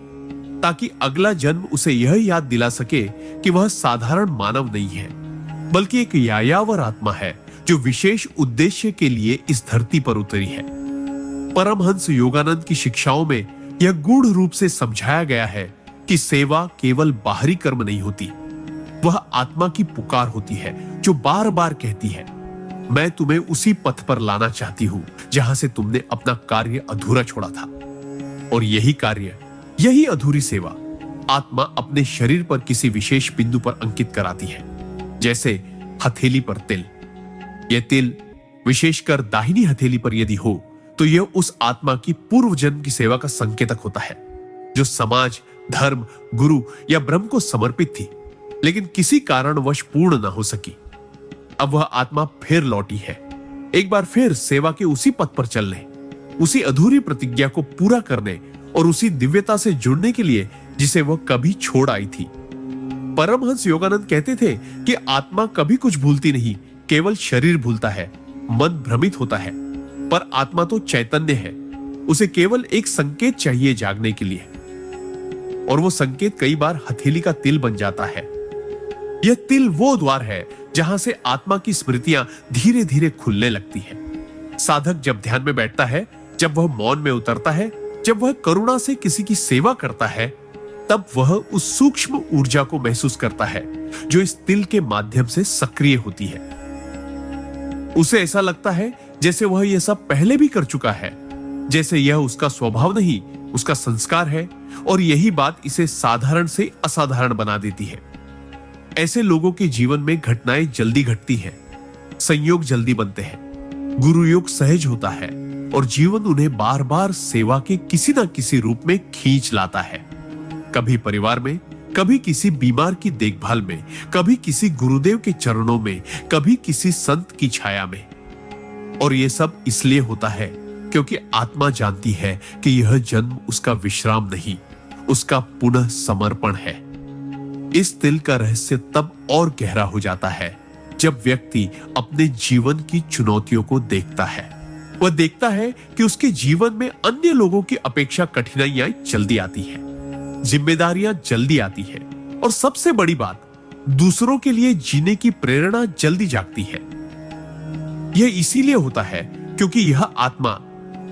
ताकि अगला जन्म उसे यह याद दिला सके कि वह साधारण मानव नहीं है बल्कि एक यायावर आत्मा है जो विशेष उद्देश्य के लिए इस धरती पर उतरी है। परमहंस योगानंद की शिक्षाओं में यह गूढ़ रूप से समझाया गया है कि सेवा केवल बाहरी कर्म नहीं होती, वह आत्मा की पुकार होती है जो बार बार कहती है, मैं तुम्हें उसी पथ पर लाना चाहती हूं जहां से तुमने अपना कार्य अधूरा छोड़ा था। और यही कार्य, यही अधूरी सेवा आत्मा अपने शरीर पर किसी विशेष बिंदु पर अंकित कराती है, जैसे हथेली पर तिल। यह तिल विशेषकर दाहिनी हथेली पर यदि हो तो यह उस आत्मा की पूर्व जन्म की सेवा का संकेतक होता है जो समाज, धर्म, गुरु या ब्रह्म को समर्पित थी लेकिन किसी कारणवश पूर्ण न हो सकी। अब वह आत्मा फिर लौटी है, एक बार फिर सेवा के उसी पथ पर चलने, उसी अधूरी प्रतिज्ञा को पूरा करने और उसी दिव्यता से जुड़ने के लिए जिसे वह कभी छोड़ आई थी। परमहंस योगानंद कहते थे कि आत्मा कभी कुछ भूलती नहीं, केवल शरीर भूलता है, मन भ्रमित होता है, पर आत्मा तो चैतन्य है, उसे केवल एक संकेत चाहिए जागने के लिए। और वो संकेत कई बार हथेली का तिल बन जाता है। यह तिल वो द्वार है जहां से आत्मा की स्मृतियां धीरे धीरे खुलने लगती हैं। साधक जब ध्यान में बैठता है, जब वह मौन में उतरता है, जब वह करुणा से किसी की सेवा करता है, तब वह उस सूक्ष्म ऊर्जा को महसूस करता है जो इस तिल के माध्यम से सक्रिय होती है। उसे ऐसा लगता है जैसे वह यह सब पहले भी कर चुका है, जैसे यह उसका स्वभाव नहीं, उसका संस्कार है, और यही बात इसे साधारण से असाधारण बना देती है। ऐसे लोगों के जीवन में घटनाएं जल्दी घटती हैं, संयोग जल्दी बनते हैं, गुरु योग सहज होता है और जीवन उन्हें बार बार सेवा के किसी न किसी रूप में खींच लाता है। कभी परिवार में, कभी किसी बीमार की देखभाल में, कभी किसी गुरुदेव के चरणों में, कभी किसी संत की छाया में। और यह सब इसलिए होता है क्योंकि आत्मा जानती है कि यह जन्म उसका विश्राम नहीं, उसका पुनः समर्पण है। इस तिल का रहस्य तब और गहरा हो जाता है जब व्यक्ति अपने जीवन की चुनौतियों को देखता है। वह देखता है कि उसके जीवन में अन्य लोगों की अपेक्षा कठिनाइयां जल्दी आती हैं, जिम्मेदारियां जल्दी आती है, और सबसे बड़ी बात, दूसरों के लिए जीने की प्रेरणा जल्दी जागती है। यह इसीलिए होता है क्योंकि यह आत्मा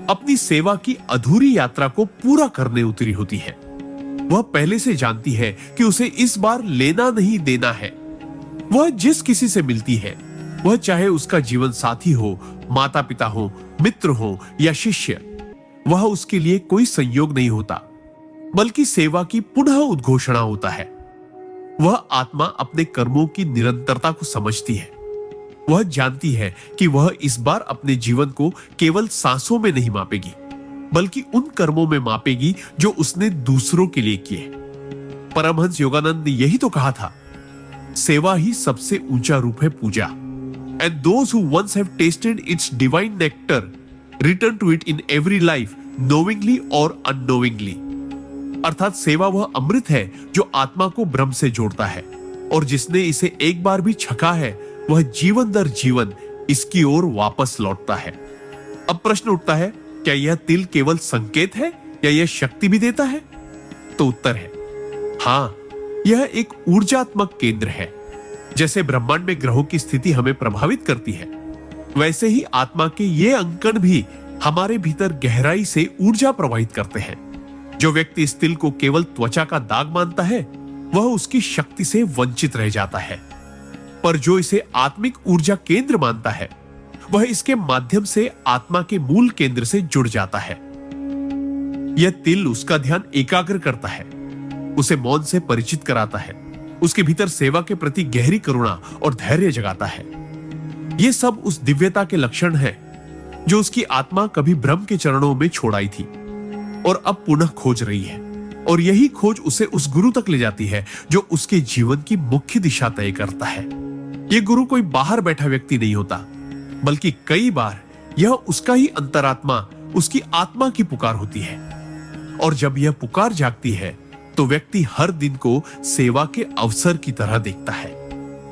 अपनी सेवा की अधूरी यात्रा को पूरा करने उतरी होती है। वह पहले से जानती है कि उसे इस बार लेना नहीं देना है। वह जिस किसी से मिलती है, वह चाहे उसका जीवन साथी हो, माता पिता हो, मित्र हो या शिष्य, वह उसके लिए कोई संयोग नहीं होता, बल्कि सेवा की पुनः उद्घोषणा होता है। वह आत्मा अपने कर्मों की निरंतरता को समझती है। वह जानती है कि वह इस बार अपने जीवन को केवल सांसों में नहीं मापेगी, बल्कि उन कर्मों में मापेगी जो उसने दूसरों के लिए किए। परमहंस योगानंद ने यही तो कहा था, सेवा ही सबसे ऊंचा रूप है पूजा। And those who once have tasted its divine nectar return to it in every life, knowingly और अननोविंगली। अर्थात सेवा वह अमृत है जो आत्मा को ब्रह्म से जोड़ता है, और जिसने इसे एक बार भी छका है, वह जीवन दर जीवन इसकी ओर वापस लौटता है। अब प्रश्न उठता है, क्या यह तिल केवल संकेत है या यह शक्ति भी देता है? तो उत्तर है हां, यह एक ऊर्जात्मक केंद्र है। जैसे ब्रह्मांड में ग्रहों की स्थिति हमें प्रभावित करती है, वैसे ही आत्मा के ये अंकन भी हमारे भीतर गहराई से ऊर्जा प्रवाहित करते हैं। जो व्यक्ति इस तिल को केवल त्वचा का दाग मानता है, वह उसकी शक्ति से वंचित रह जाता है। पर जो इसे आत्मिक ऊर्जा केंद्र मानता है, वह इसके माध्यम से आत्मा के मूल केंद्र से जुड़ जाता है। यह तिल उसका ध्यान एकाग्र करता है, उसे मौन से परिचित कराता है, उसके भीतर सेवा के प्रति गहरी करुणा और धैर्य जगाता है। यह सब उस दिव्यता के लक्षण है जो उसकी आत्मा कभी ब्रह्म के चरणों में छोड़ आई थी और अब पुनः खोज रही है। और यही खोज उसे उस गुरु तक ले जाती है जो उसके जीवन की मुख्य दिशा तय करता है। यह गुरु कोई बाहर बैठा व्यक्ति नहीं होता, बल्कि कई बार यह उसका ही अंतरात्मा, उसकी आत्मा की पुकार होती है। और जब यह पुकार जागती है, तो व्यक्ति हर दिन को सेवा के अवसर की तरह देखता है।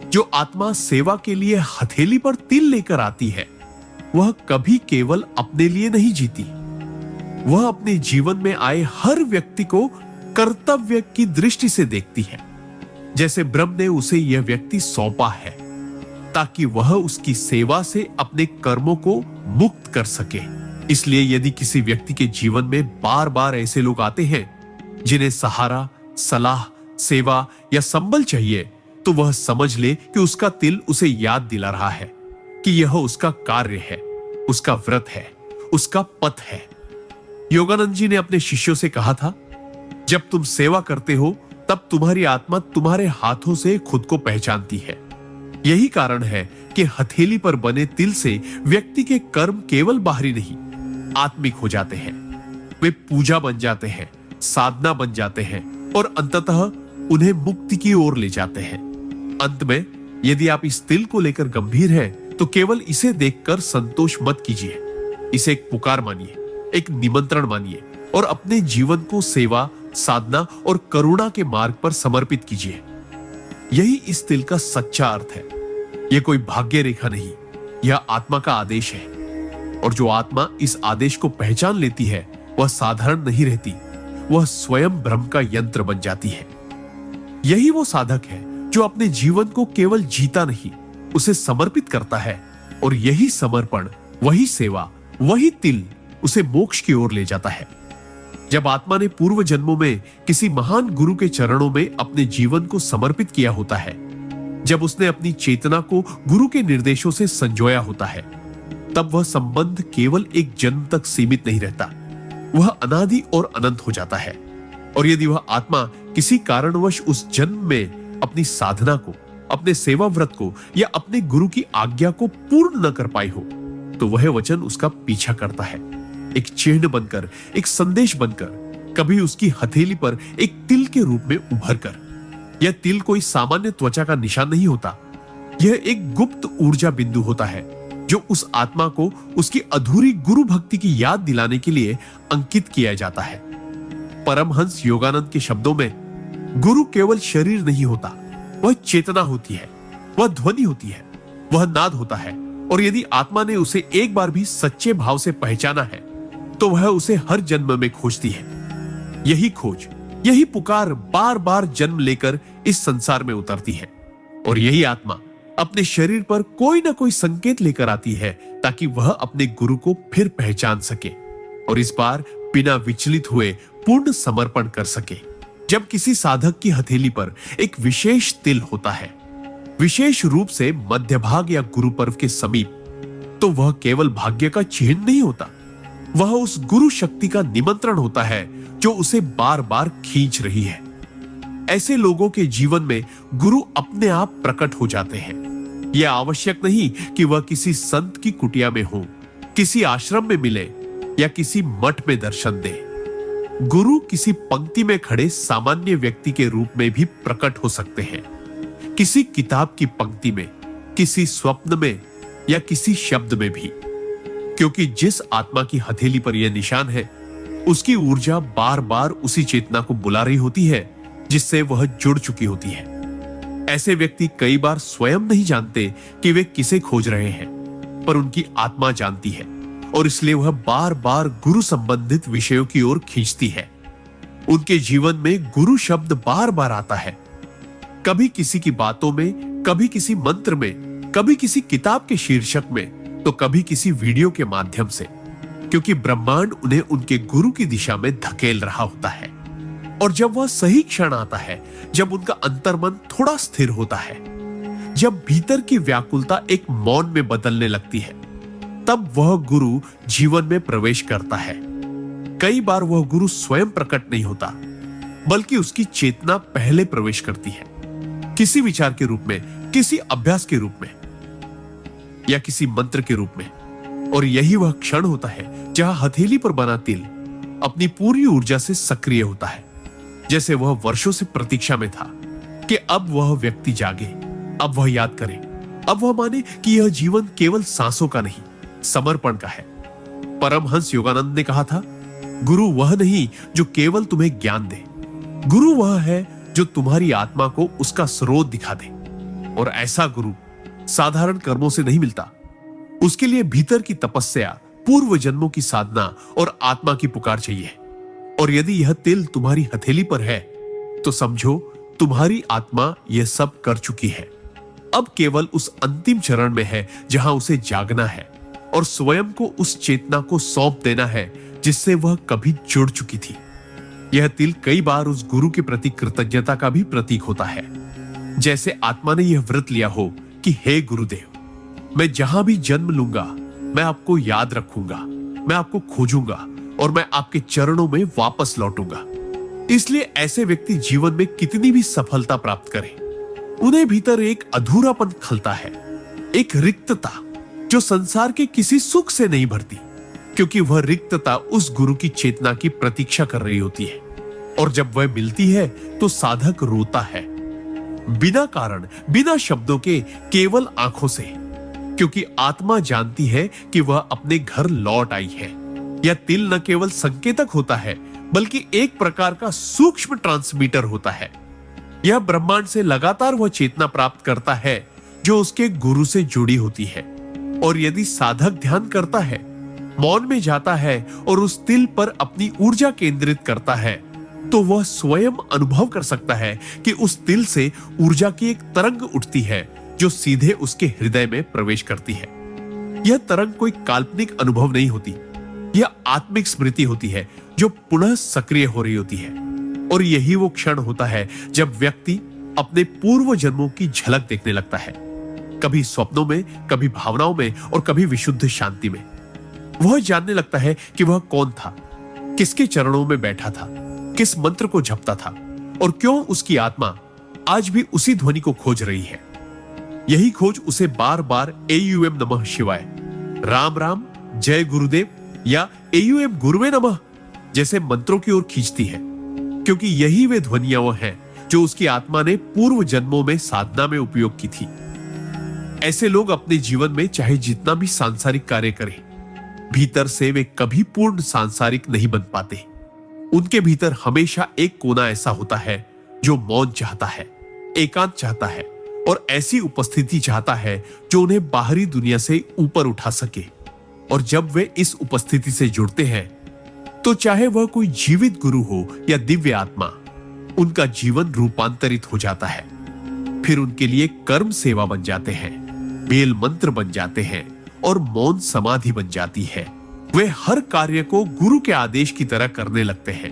जो आत्मा सेवा के लिए हथेली पर तिल लेकर आती है, वह कभी केवल अपने लिए नहीं जीती। वह अपने जीवन में आए हर व्यक्ति को कर्तव्य की दृष्टि से देखती है, जैसे ब्रह्म ने उसे यह व्यक्ति सौंपा है, ताकि वह उसकी सेवा से अपने कर्मों को मुक्त कर सके। इसलिए यदि किसी व्यक्ति के जीवन में बार बार ऐसे लोग आते हैं जिन्हें सहारा, सलाह, सेवा या संबल चाहिए, तो वह समझ ले कि उसका तिल उसे याद दिला रहा है कि यह उसका कार्य है, उसका व्रत है, उसका पथ है। योगानंद जी ने अपने शिष्यों से कहा था, जब तुम सेवा करते हो, तब तुम्हारी आत्मा तुम्हारे हाथों से खुद को पहचानती है। यही कारण है कि हथेली पर बने तिल से व्यक्ति के कर्म केवल बाहरी नहीं, आत्मिक हो जाते हैं। वे पूजा बन जाते हैं, साधना बन जाते हैं और अंततः उन्हें मुक्ति की ओर ले जाते हैं। अंत में यदि आप इस तिल को लेकर गंभीर हैं, तो केवल इसे देखकर संतोष मत कीजिए। इसे एक पुकार मानिए, एक निमंत्रण मानिए और अपने जीवन को सेवा, साधना और करुणा के मार्ग पर समर्पित कीजिए। यही इस तिल का सच्चा अर्थ है। यह कोई भाग्य रेखा नहीं, यह आत्मा का आदेश है। और जो आत्मा इस आदेश को पहचान लेती है, वह साधारण नहीं रहती, वह स्वयं ब्रह्म का यंत्र बन जाती है। यही वो साधक है जो अपने जीवन को केवल जीता नहीं, उसे समर्पित करता है। और यही समर्पण, वही सेवा, वही तिल उसे मोक्ष की ओर ले जाता है। जब आत्मा ने पूर्व जन्मों में किसी महान गुरु के चरणों में अपने जीवन को समर्पित किया होता है, जब उसने अपनी चेतना को गुरु के निर्देशों से संजोया होता है, तब वह संबंध केवल एक जन्म तक सीमित नहीं रहता, वह अनादि और अनंत हो जाता है। और यदि वह आत्मा किसी कारणवश उस जन्म में अपनी साधना को, अपने सेवा व्रत को या अपने गुरु की आज्ञा को पूर्ण न कर पाई हो, तो वह वचन उसका पीछा करता है, एक चिन्ह बनकर, एक संदेश बनकर, कभी उसकी हथेली पर एक तिल के रूप में उभर कर। यह तिल कोई सामान्य त्वचा का निशान नहीं होता, यह एक गुप्त ऊर्जा बिंदु होता है जो उस आत्मा को उसकी अधूरी गुरु भक्ति की याद दिलाने के लिए अंकित किया जाता है। परमहंस योगानंद के शब्दों में, गुरु केवल शरीर नहीं होता, वह चेतना होती है, वह ध्वनि होती है, वह नाद होता है। और यदि आत्मा ने उसे एक बार भी सच्चे भाव से पहचाना है, तो वह उसे हर जन्म में खोजती है। यही खोज, यही पुकार बार बार जन्म लेकर इस संसार में उतरती है। और यही आत्मा अपने शरीर पर कोई ना कोई संकेत लेकर आती है, ताकि वह अपने गुरु को फिर पहचान सके और इस बार बिना विचलित हुए पूर्ण समर्पण कर सके, जब किसी साधक की हथेली पर एक विशेष तिल होता है, विशेष रूप से मध्य भाग या गुरु पर्व के समीप, तो वह केवल भाग्य का चिन्ह नहीं होता, वह उस गुरु शक्ति का निमंत्रण होता है जो उसे बार बार खींच रही है। ऐसे लोगों के जीवन में गुरु अपने आप प्रकट हो जाते हैं। यह आवश्यक नहीं कि वह किसी संत की कुटिया में हो, किसी आश्रम में मिले या किसी मठ में दर्शन दे। गुरु किसी पंक्ति में खड़े सामान्य व्यक्ति के रूप में भी प्रकट हो सकते हैं, किसी किताब की पंक्ति में, किसी स्वप्न में या किसी शब्द में भी, क्योंकि जिस आत्मा की हथेली पर यह निशान है, उसकी ऊर्जा बार बार उसी चेतना को बुला रही होती है जिससे वह जुड़ चुकी होती है। ऐसे व्यक्ति कई बार स्वयं नहीं जानते कि वे किसे खोज रहे हैं, पर उनकी आत्मा जानती है और इसलिए वह बार बार गुरु संबंधित विषयों की ओर खींचती है। उनके जीवन में गुरु शब्द बार बार आता है, कभी किसी की बातों में, कभी किसी मंत्र में, कभी किसी किताब के शीर्षक में, तो कभी किसी वीडियो के माध्यम से, क्योंकि ब्रह्मांड उन्हें उनके गुरु की दिशा में धकेल रहा होता है। और जब वह सही क्षण आता है, जब उनका अंतर्मन थोड़ा स्थिर होता है, जब भीतर की व्याकुलता एक मौन में बदलने लगती है, तब वह गुरु जीवन में प्रवेश करता है। कई बार वह गुरु स्वयं प्रकट नहीं होता, बल्कि उसकी चेतना पहले प्रवेश करती है, किसी विचार के रूप में, किसी अभ्यास के रूप में या किसी मंत्र के रूप में। और यही वह क्षण होता है जहां हथेली पर बना तिल अपनी पूरी ऊर्जा से सक्रिय होता है, जैसे वह वर्षों से प्रतीक्षा में था कि अब वह व्यक्ति जागे, अब वह याद करे, अब वह माने कि यह जीवन केवल सांसों का नहीं, समर्पण का है। परमहंस योगानंद ने कहा था, गुरु वह नहीं जो केवल तुम्हें ज्ञान दे, गुरु वह है जो तुम्हारी आत्मा को उसका स्रोत दिखा दे। और ऐसा गुरु साधारण कर्मों से नहीं मिलता, उसके लिए भीतर की तपस्या, पूर्व जन्मों की साधना और आत्मा की पुकार चाहिए। और यदि यह तिल तुम्हारी हथेली पर है, तो समझो तुम्हारी आत्मा यह सब कर चुकी है। अब केवल उस अंतिम चरण में है जहां उसे जागना है और स्वयं को उस चेतना को सौंप देना है जिससे वह कभी जुड़ चुकी थी। यह तिल कई बार उस गुरु के प्रति कृतज्ञता का भी प्रतीक होता है, जैसे आत्मा ने यह व्रत लिया हो कि हे गुरुदेव, मैं जहां भी जन्म लूंगा, मैं आपको याद रखूंगा, मैं आपको खोजूंगा और मैं आपके चरणों में वापस लौटूंगा। इसलिए ऐसे व्यक्ति जीवन में कितनी भी सफलता प्राप्त करें, उन्हें भीतर एक अधूरापन खलता है, एक रिक्तता जो संसार के किसी सुख से नहीं भरती, क्योंकि वह रिक्तता उस गुरु की चेतना की प्रतीक्षा कर रही होती है। और जब वह मिलती है तो साधक रोता है, बिना कारण, बिना शब्दों के, केवल आंखों से, क्योंकि आत्मा जानती है कि वह अपने घर लौट आई है। यह तिल न केवल संकेतक होता है, बल्कि एक प्रकार का सूक्ष्म ट्रांसमीटर होता है। यह ब्रह्मांड से लगातार वह चेतना प्राप्त करता है जो उसके गुरु से जुड़ी होती है। और यदि साधक ध्यान करता है, मौन में जाता है और उस तिल पर अपनी ऊर्जा केंद्रित करता है, तो वह स्वयं अनुभव कर सकता है कि उस तिल से ऊर्जा की एक तरंग उठती है जो सीधे उसके हृदय में प्रवेश करती है। यह तरंग कोई काल्पनिक अनुभव नहीं होती, यह आत्मिक स्मृति होती है जो पुनः सक्रिय हो रही होती है। और यही वो क्षण होता है जब व्यक्ति अपने पूर्व जन्मों की झलक देखने लगता है, कभी स्वप्नों में, कभी भावनाओं में और कभी विशुद्ध शांति में। वह जानने लगता है कि वह कौन था, किसके चरणों में बैठा था, किस मंत्र को जपता था और क्यों उसकी आत्मा आज भी उसी ध्वनि को खोज रही है। यही खोज उसे बार बार एयूएम नमः शिवाय, राम राम, जय गुरुदेव या एयूएम गुरुवे नमः जैसे मंत्रों की ओर खींचती है, क्योंकि यही वे ध्वनियां वो हैं जो उसकी आत्मा ने पूर्व जन्मों में साधना में उपयोग की थी। ऐसे लोग अपने जीवन में चाहे जितना भी सांसारिक कार्य करें, भीतर से वे कभी पूर्ण सांसारिक नहीं बन पाते। उनके भीतर हमेशा एक कोना ऐसा होता है जो मौन चाहता है, एकांत चाहता है और ऐसी उपस्थिति चाहता है जो उन्हें बाहरी दुनिया से ऊपर उठा सके। और जब वे इस उपस्थिति से जुड़ते हैं, तो चाहे वह कोई जीवित गुरु हो या दिव्य आत्मा, उनका जीवन रूपांतरित हो जाता है। फिर उनके लिए कर्म सेवा बन जाते हैं, बेल मंत्र बन जाते हैं और मौन समाधि बन जाती है। वे हर कार्य को गुरु के आदेश की तरह करने लगते हैं,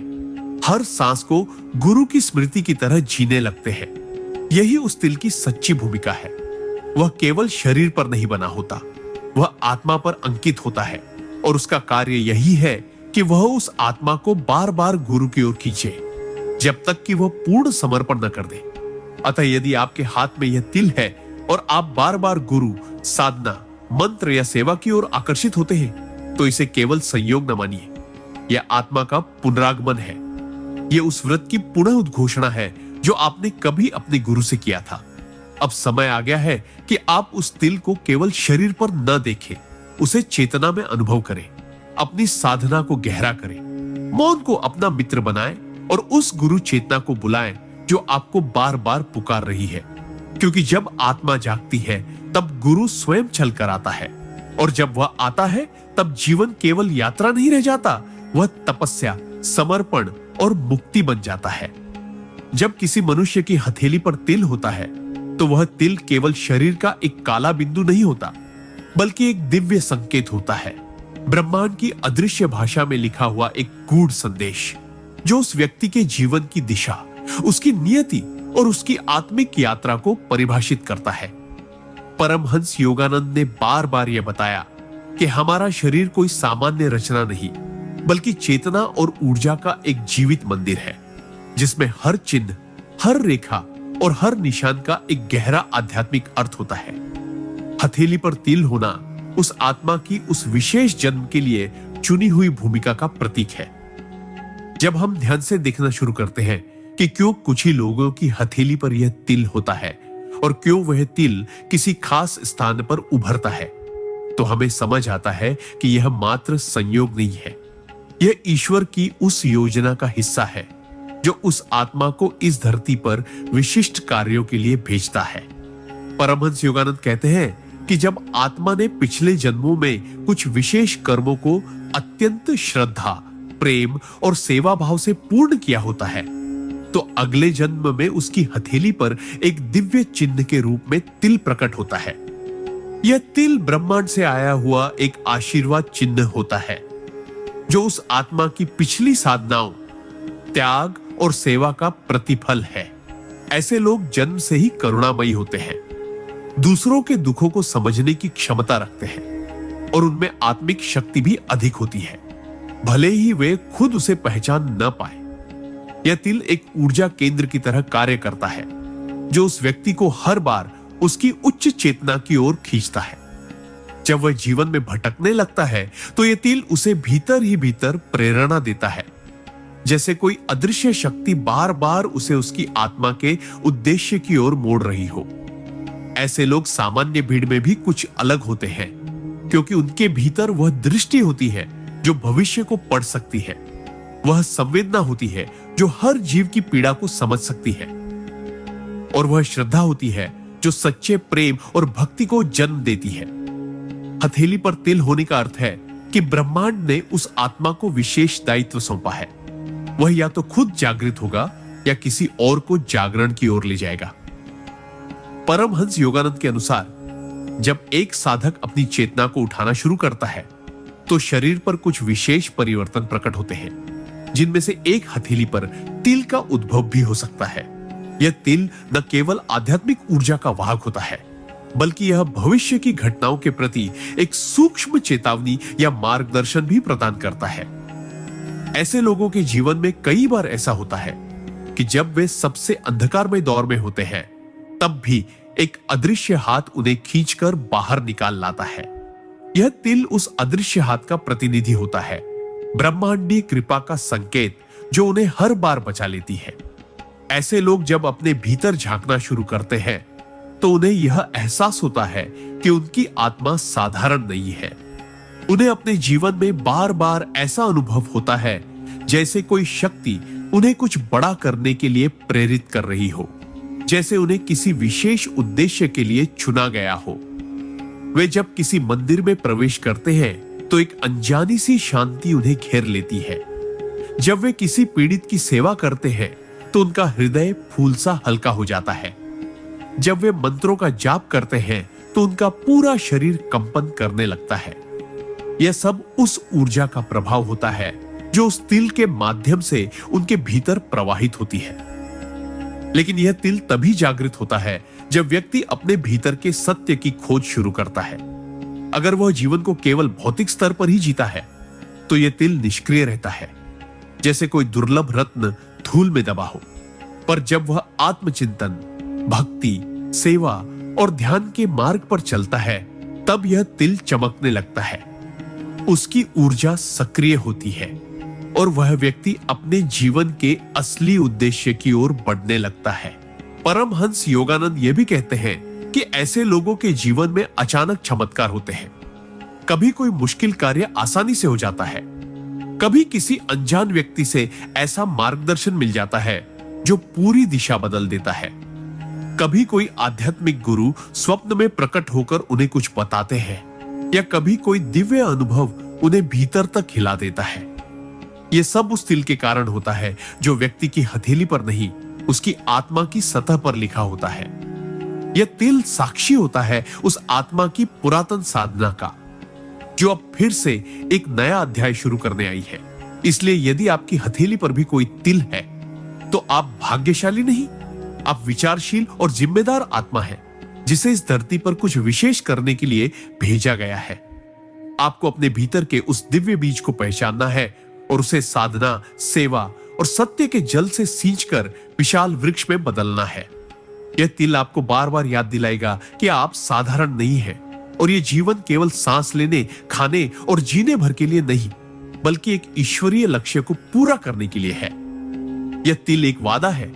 हर सांस को गुरु की स्मृति की तरह जीने लगते हैं। यही उस तिल की सच्ची भूमिका है। वह केवल शरीर पर नहीं बना होता, वह आत्मा पर अंकित होता है और उसका कार्य यही है कि वह उस आत्मा को बार बार गुरु की ओर खींचे, जब तक कि वह पूर्ण समर्पण न कर दे। अतः यदि आपके हाथ में यह तिल है और आप बार बार गुरु, साधना, मंत्र या सेवा की ओर आकर्षित होते हैं, तो इसे केवल संयोग न मानिए। यह आत्मा का पुनरागमन है। यह उस व्रत की पुनः उद्घोषणा है जो आपने कभी अपने गुरु से किया था। अब समय आ गया है कि आप उस तिल को केवल शरीर पर न देखें, उसे चेतना में अनुभव करें, अपनी साधना को गहरा करें, मौन को अपना मित्र बनाएं और उस गुरु चेतना को बुलाएं जो आपको बार बार पुकार रही है। क्योंकि जब आत्मा जागती है तब गुरु स्वयं चल कर आता है, और जब वह आता है तब जीवन केवल यात्रा नहीं रह जाता, वह तपस्या, समर्पण और मुक्ति बन जाता है। जब किसी मनुष्य की हथेली पर तिल होता है तो वह तिल केवल शरीर का एक काला बिंदु नहीं होता, बल्कि एक दिव्य संकेत होता है, ब्रह्मांड की अदृश्य भाषा में लिखा हुआ एक गूढ़ संदेश जो उस व्यक्ति के जीवन की दिशा, उसकी नियति और उसकी आत्मिक यात्रा को परिभाषित करता है। परमहंस योगानंद ने बार बार यह बताया कि हमारा शरीर कोई सामान्य रचना नहीं, बल्कि चेतना और ऊर्जा का एक जीवित मंदिर है, जिसमें हर चिन्ह, हर रेखा और हर निशान का एक गहरा आध्यात्मिक अर्थ होता है। हथेली पर तिल होना उस आत्मा की उस विशेष जन्म के लिए चुनी हुई भूमिका का प्रतीक है। जब हम ध्यान से देखना शुरू करते हैं कि क्यों कुछ ही लोगों की हथेली पर यह तिल होता है और क्यों वह तिल किसी खास स्थान पर उभरता है, तो हमें समझ आता है कि यह मात्र संयोग नहीं है। यह ईश्वर की उस योजना का हिस्सा है जो उस आत्मा को इस धरती पर विशिष्ट कार्यों के लिए भेजता है। परमहंस योगानंद कहते हैं कि जब आत्मा ने पिछले जन्मों में कुछ विशेष कर्मों को अत्यंत श्रद्धा, प्रेम और सेवा भाव से पूर्ण किया होता है, तो अगले जन्म में उसकी हथेली पर एक दिव्य चिन्ह के रूप में तिल प्रकट होता है। यह तिल ब्रह्मांड से आया हुआ एक आशीर्वाद चिन्ह होता है जो उस आत्मा की पिछली साधनाओं, त्याग और सेवा का प्रतिफल है। ऐसे लोग जन्म से ही करुणामयी होते हैं, दूसरों के दुखों को समझने की क्षमता रखते हैं और उनमें आत्मिक शक्ति भी अधिक होती है, भले ही वे खुद उसे पहचान न पाए। यह तिल एक ऊर्जा केंद्र की तरह कार्य करता है जो उस व्यक्ति को हर बार उसकी उच्च चेतना की ओर खींचता है। जब वह जीवन में भटकने लगता है तो यह तिल उसे भीतर ही भीतर प्रेरणा देता है, जैसे कोई अदृश्य शक्ति बार बार उसे उसकी आत्मा के उद्देश्य की ओर मोड़ रही हो। ऐसे लोग सामान्य भीड़ में भी कुछ अलग होते हैं, क्योंकि उनके भीतर वह दृष्टि होती है जो भविष्य को पढ़ सकती है, वह संवेदना होती है जो हर जीव की पीड़ा को समझ सकती है, और वह श्रद्धा होती है जो सच्चे प्रेम और भक्ति को जन्म देती है। हथेली पर तिल होने का अर्थ है कि ब्रह्मांड ने उस आत्मा को विशेष दायित्व सौंपा है। वह या तो खुद जागृत होगा या किसी और को जागरण की ओर ले जाएगा। परमहंस योगानंद के अनुसार जब एक साधक अपनी चेतना को उठाना शुरू करता है तो शरीर पर कुछ विशेष परिवर्तन प्रकट होते हैं, जिनमें से एक हथेली पर तिल का उद्भव भी हो सकता है। यह तिल न केवल आध्यात्मिक ऊर्जा का वाहक होता है, बल्कि यह भविष्य की घटनाओं के प्रति एक सूक्ष्म चेतावनी या मार्गदर्शन भी प्रदान करता है। ऐसे लोगों के जीवन में कई बार ऐसा होता है कि जब वे सबसे अंधकारमय दौर में होते हैं, तब भी एक अदृश्य हाथ उन्हें खींचकर बाहर निकाल लाता है। यह तिल उस अदृश्य हाथ का प्रतिनिधि होता है, ब्रह्मांडीय कृपा का संकेत जो उन्हें हर बार बचा लेती है। ऐसे लोग जब अपने भीतर झांकना शुरू करते हैं तो उन्हें यह एहसास होता है कि उनकी आत्मा साधारण नहीं है। उन्हें अपने जीवन में बार बार ऐसा अनुभव होता है जैसे कोई शक्ति उन्हें कुछ बड़ा करने के लिए प्रेरित कर रही हो, जैसे उन्हें किसी विशेष उद्देश्य के लिए चुना गया हो। वे जब किसी मंदिर में प्रवेश करते हैं तो एक अनजानी सी शांति उन्हें घेर लेती है। जब वे किसी पीड़ित की सेवा करते हैं तो उनका हृदय फूल सा हल्का हो जाता है। जब वे मंत्रों का जाप करते हैं तो उनका पूरा शरीर कंपन करने लगता है। यह सब उस ऊर्जा का प्रभाव होता है जो उस तिल के माध्यम से उनके भीतर प्रवाहित होती है। लेकिन यह तिल तभी जागृत होता है जब व्यक्ति अपने भीतर के सत्य की खोज शुरू करता है। अगर वह जीवन को केवल भौतिक स्तर पर ही जीता है तो यह तिल निष्क्रिय रहता है, जैसे कोई दुर्लभ रत्न धूल में दबा हो। पर जब वह आत्मचिंतन, भक्ति, सेवा और ध्यान के मार्ग पर चलता है, तब यह तिल चमकने लगता है, उसकी ऊर्जा सक्रिय होती है और वह व्यक्ति अपने जीवन के असली उद्देश्य की ओर बढ़ने लगता है। परमहंस योगानंद यह भी कहते हैं कि ऐसे लोगों के जीवन में अचानक चमत्कार होते हैं। कभी कोई मुश्किल कार्य आसानी से हो जाता है, कभी किसी अनजान व्यक्ति से ऐसा मार्गदर्शन मिल जाता है जो पूरी दिशा बदल देता है। कभी कोई आध्यात्मिक गुरु स्वप्न में प्रकट होकर उन्हें कुछ बताते हैं, या कभी कोई दिव्य अनुभव उन्हें भीतर तक हिला देता है। यह सब उस तिल के कारण होता है जो व्यक्ति की हथेली पर नहीं, उसकी आत्मा की सतह पर लिखा होता है। यह तिल साक्षी होता है उस आत्मा की पुरातन साधना का, जो अब फिर से एक नया अध्याय शुरू करने आई है। इसलिए यदि आपकी हथेली पर भी कोई तिल है तो आप भाग्यशाली नहीं, आप विचारशील और जिम्मेदार आत्मा है, जिसे इस धरती पर कुछ विशेष करने के लिए भेजा गया है। आपको अपने भीतर के उस दिव्य बीज को पहचानना है और उसे साधना, सेवा और सत्य के जल से सींचकर विशाल वृक्ष में बदलना है। यह तिल आपको बार बार याद दिलाएगा कि आप साधारण नहीं हैं और यह जीवन केवल सांस लेने, खाने और जीने भर के लिए नहीं, बल्कि एक ईश्वरीय लक्ष्य को पूरा करने के लिए है। यह तिल एक वादा है,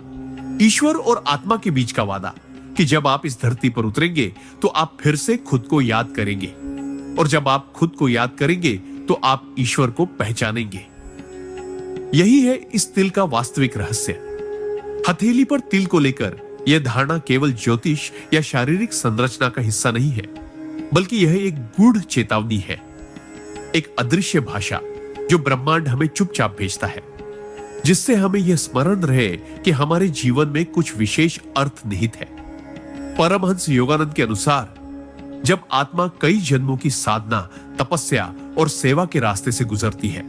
ईश्वर और आत्मा के बीच का वादा, कि जब आप इस धरती पर उतरेंगे तो आप फिर से खुद को याद करेंगे, और जब आप खुद को याद करेंगे तो आप ईश्वर को पहचानेंगे। यही है इस तिल का वास्तविक रहस्य। हथेली पर तिल को लेकर यह धारणा केवल ज्योतिष या शारीरिक संरचना का हिस्सा नहीं है, बल्कि यह एक गूढ़ चेतावनी है, एक अदृश्य भाषा जो ब्रह्मांड हमें चुपचाप भेजता है, जिससे हमें यह स्मरण रहे कि हमारे जीवन में कुछ विशेष अर्थ निहित है। परमहंस योगानंद के अनुसार जब आत्मा कई जन्मों की साधना, तपस्या और सेवा के रास्ते से गुजरती है,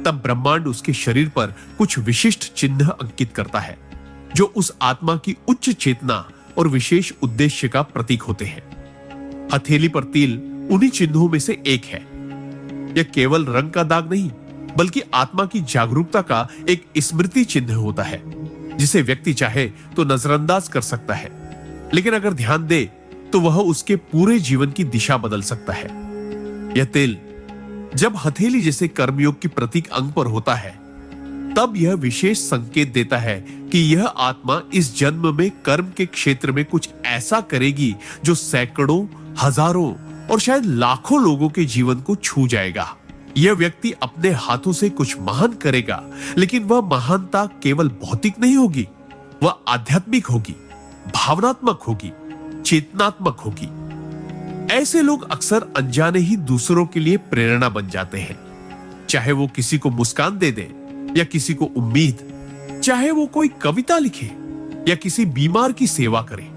तब ब्रह्मांड उसके शरीर पर कुछ विशिष्ट चिन्ह अंकित करता है, जो उस आत्मा की उच्च चेतना और विशेष उद्देश्य का प्रतीक होते हैं। हथेली पर तिल उन्हीं चिन्हों में से एक है। यह केवल रंग का दाग नहीं, बल्कि आत्मा की जागरूकता का एक स्मृति चिन्ह होता है, जिसे व्यक्ति चाहे तो नजरअंदाज कर सकता है, लेकिन अगर ध्यान दे तो वह उसके पूरे जीवन की दिशा बदल सकता है। यह तिल जब हथेली जैसे कर्मयोग की प्रतीक अंग पर होता है, तब यह विशेष संकेत देता है कि यह आत्मा इस जन्म में कर्म के क्षेत्र में कुछ ऐसा करेगी जो सैकड़ों, हजारों और शायद लाखों लोगों के जीवन को छू जाएगा। यह व्यक्ति अपने हाथों से कुछ महान करेगा, लेकिन वह महानता केवल भौतिक नहीं होगी, वह आध्यात्मिक होगी, भावनात्मक होगी, चेतनात्मक होगी। ऐसे लोग अक्सर अनजाने ही दूसरों के लिए प्रेरणा बन जाते हैं, चाहे वो किसी को मुस्कान दे दे या किसी को उम्मीद, चाहे वो कोई कविता लिखे या किसी बीमार की सेवा करे।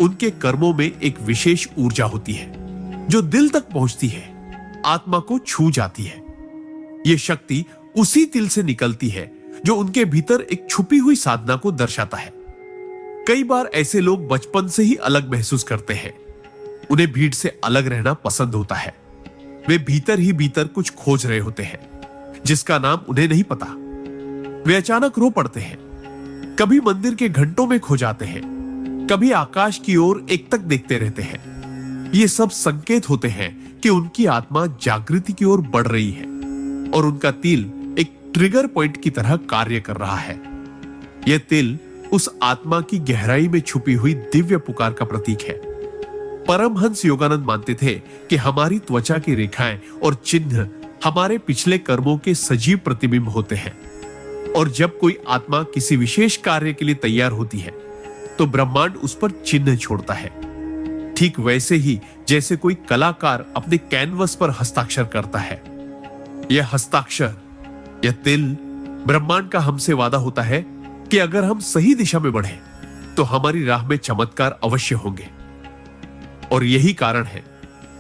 उनके कर्मों में एक विशेष ऊर्जा होती है जो दिल तक पहुंचती है, आत्मा को छू जाती है। यह शक्ति उसी तिल से निकलती है जो उनके भीतर एक छुपी हुई साधना को दर्शाता है। कई बार ऐसे लोग बचपन से ही अलग महसूस करते हैं, उन्हें भीड़ से अलग रहना पसंद होता है। वे भीतर ही भीतर कुछ खोज रहे होते हैं जिसका नाम उन्हें नहीं पता। वे अचानक रो पड़ते हैं, कभी मंदिर के घंटों में खो जाते हैं, कभी आकाश की ओर एकटक देखते रहते हैं। ये सब संकेत होते हैं कि उनकी आत्मा जागृति की ओर बढ़ रही है और उनका तिल एक ट्रिगर पॉइंट की तरह कार्य कर रहा है। यह तिल उस आत्मा की गहराई में छुपी हुई दिव्य पुकार का प्रतीक है। परमहंस योगानंद मानते थे कि हमारी त्वचा की रेखाएं और चिन्ह हमारे पिछले कर्मों के सजीव प्रतिबिंब होते हैं, और जब कोई आत्मा किसी विशेष कार्य के लिए तैयार होती है तो ब्रह्मांड उस पर चिन्ह छोड़ता है। ठीक वैसे ही जैसे कोई कलाकार अपने कैनवस पर हस्ताक्षर करता है। यह हस्ताक्षर, यह तिल ब्रह्मांड का हमसे वादा होता है कि अगर हम सही दिशा में बढ़े तो हमारी राह में चमत्कार अवश्य होंगे। और यही कारण है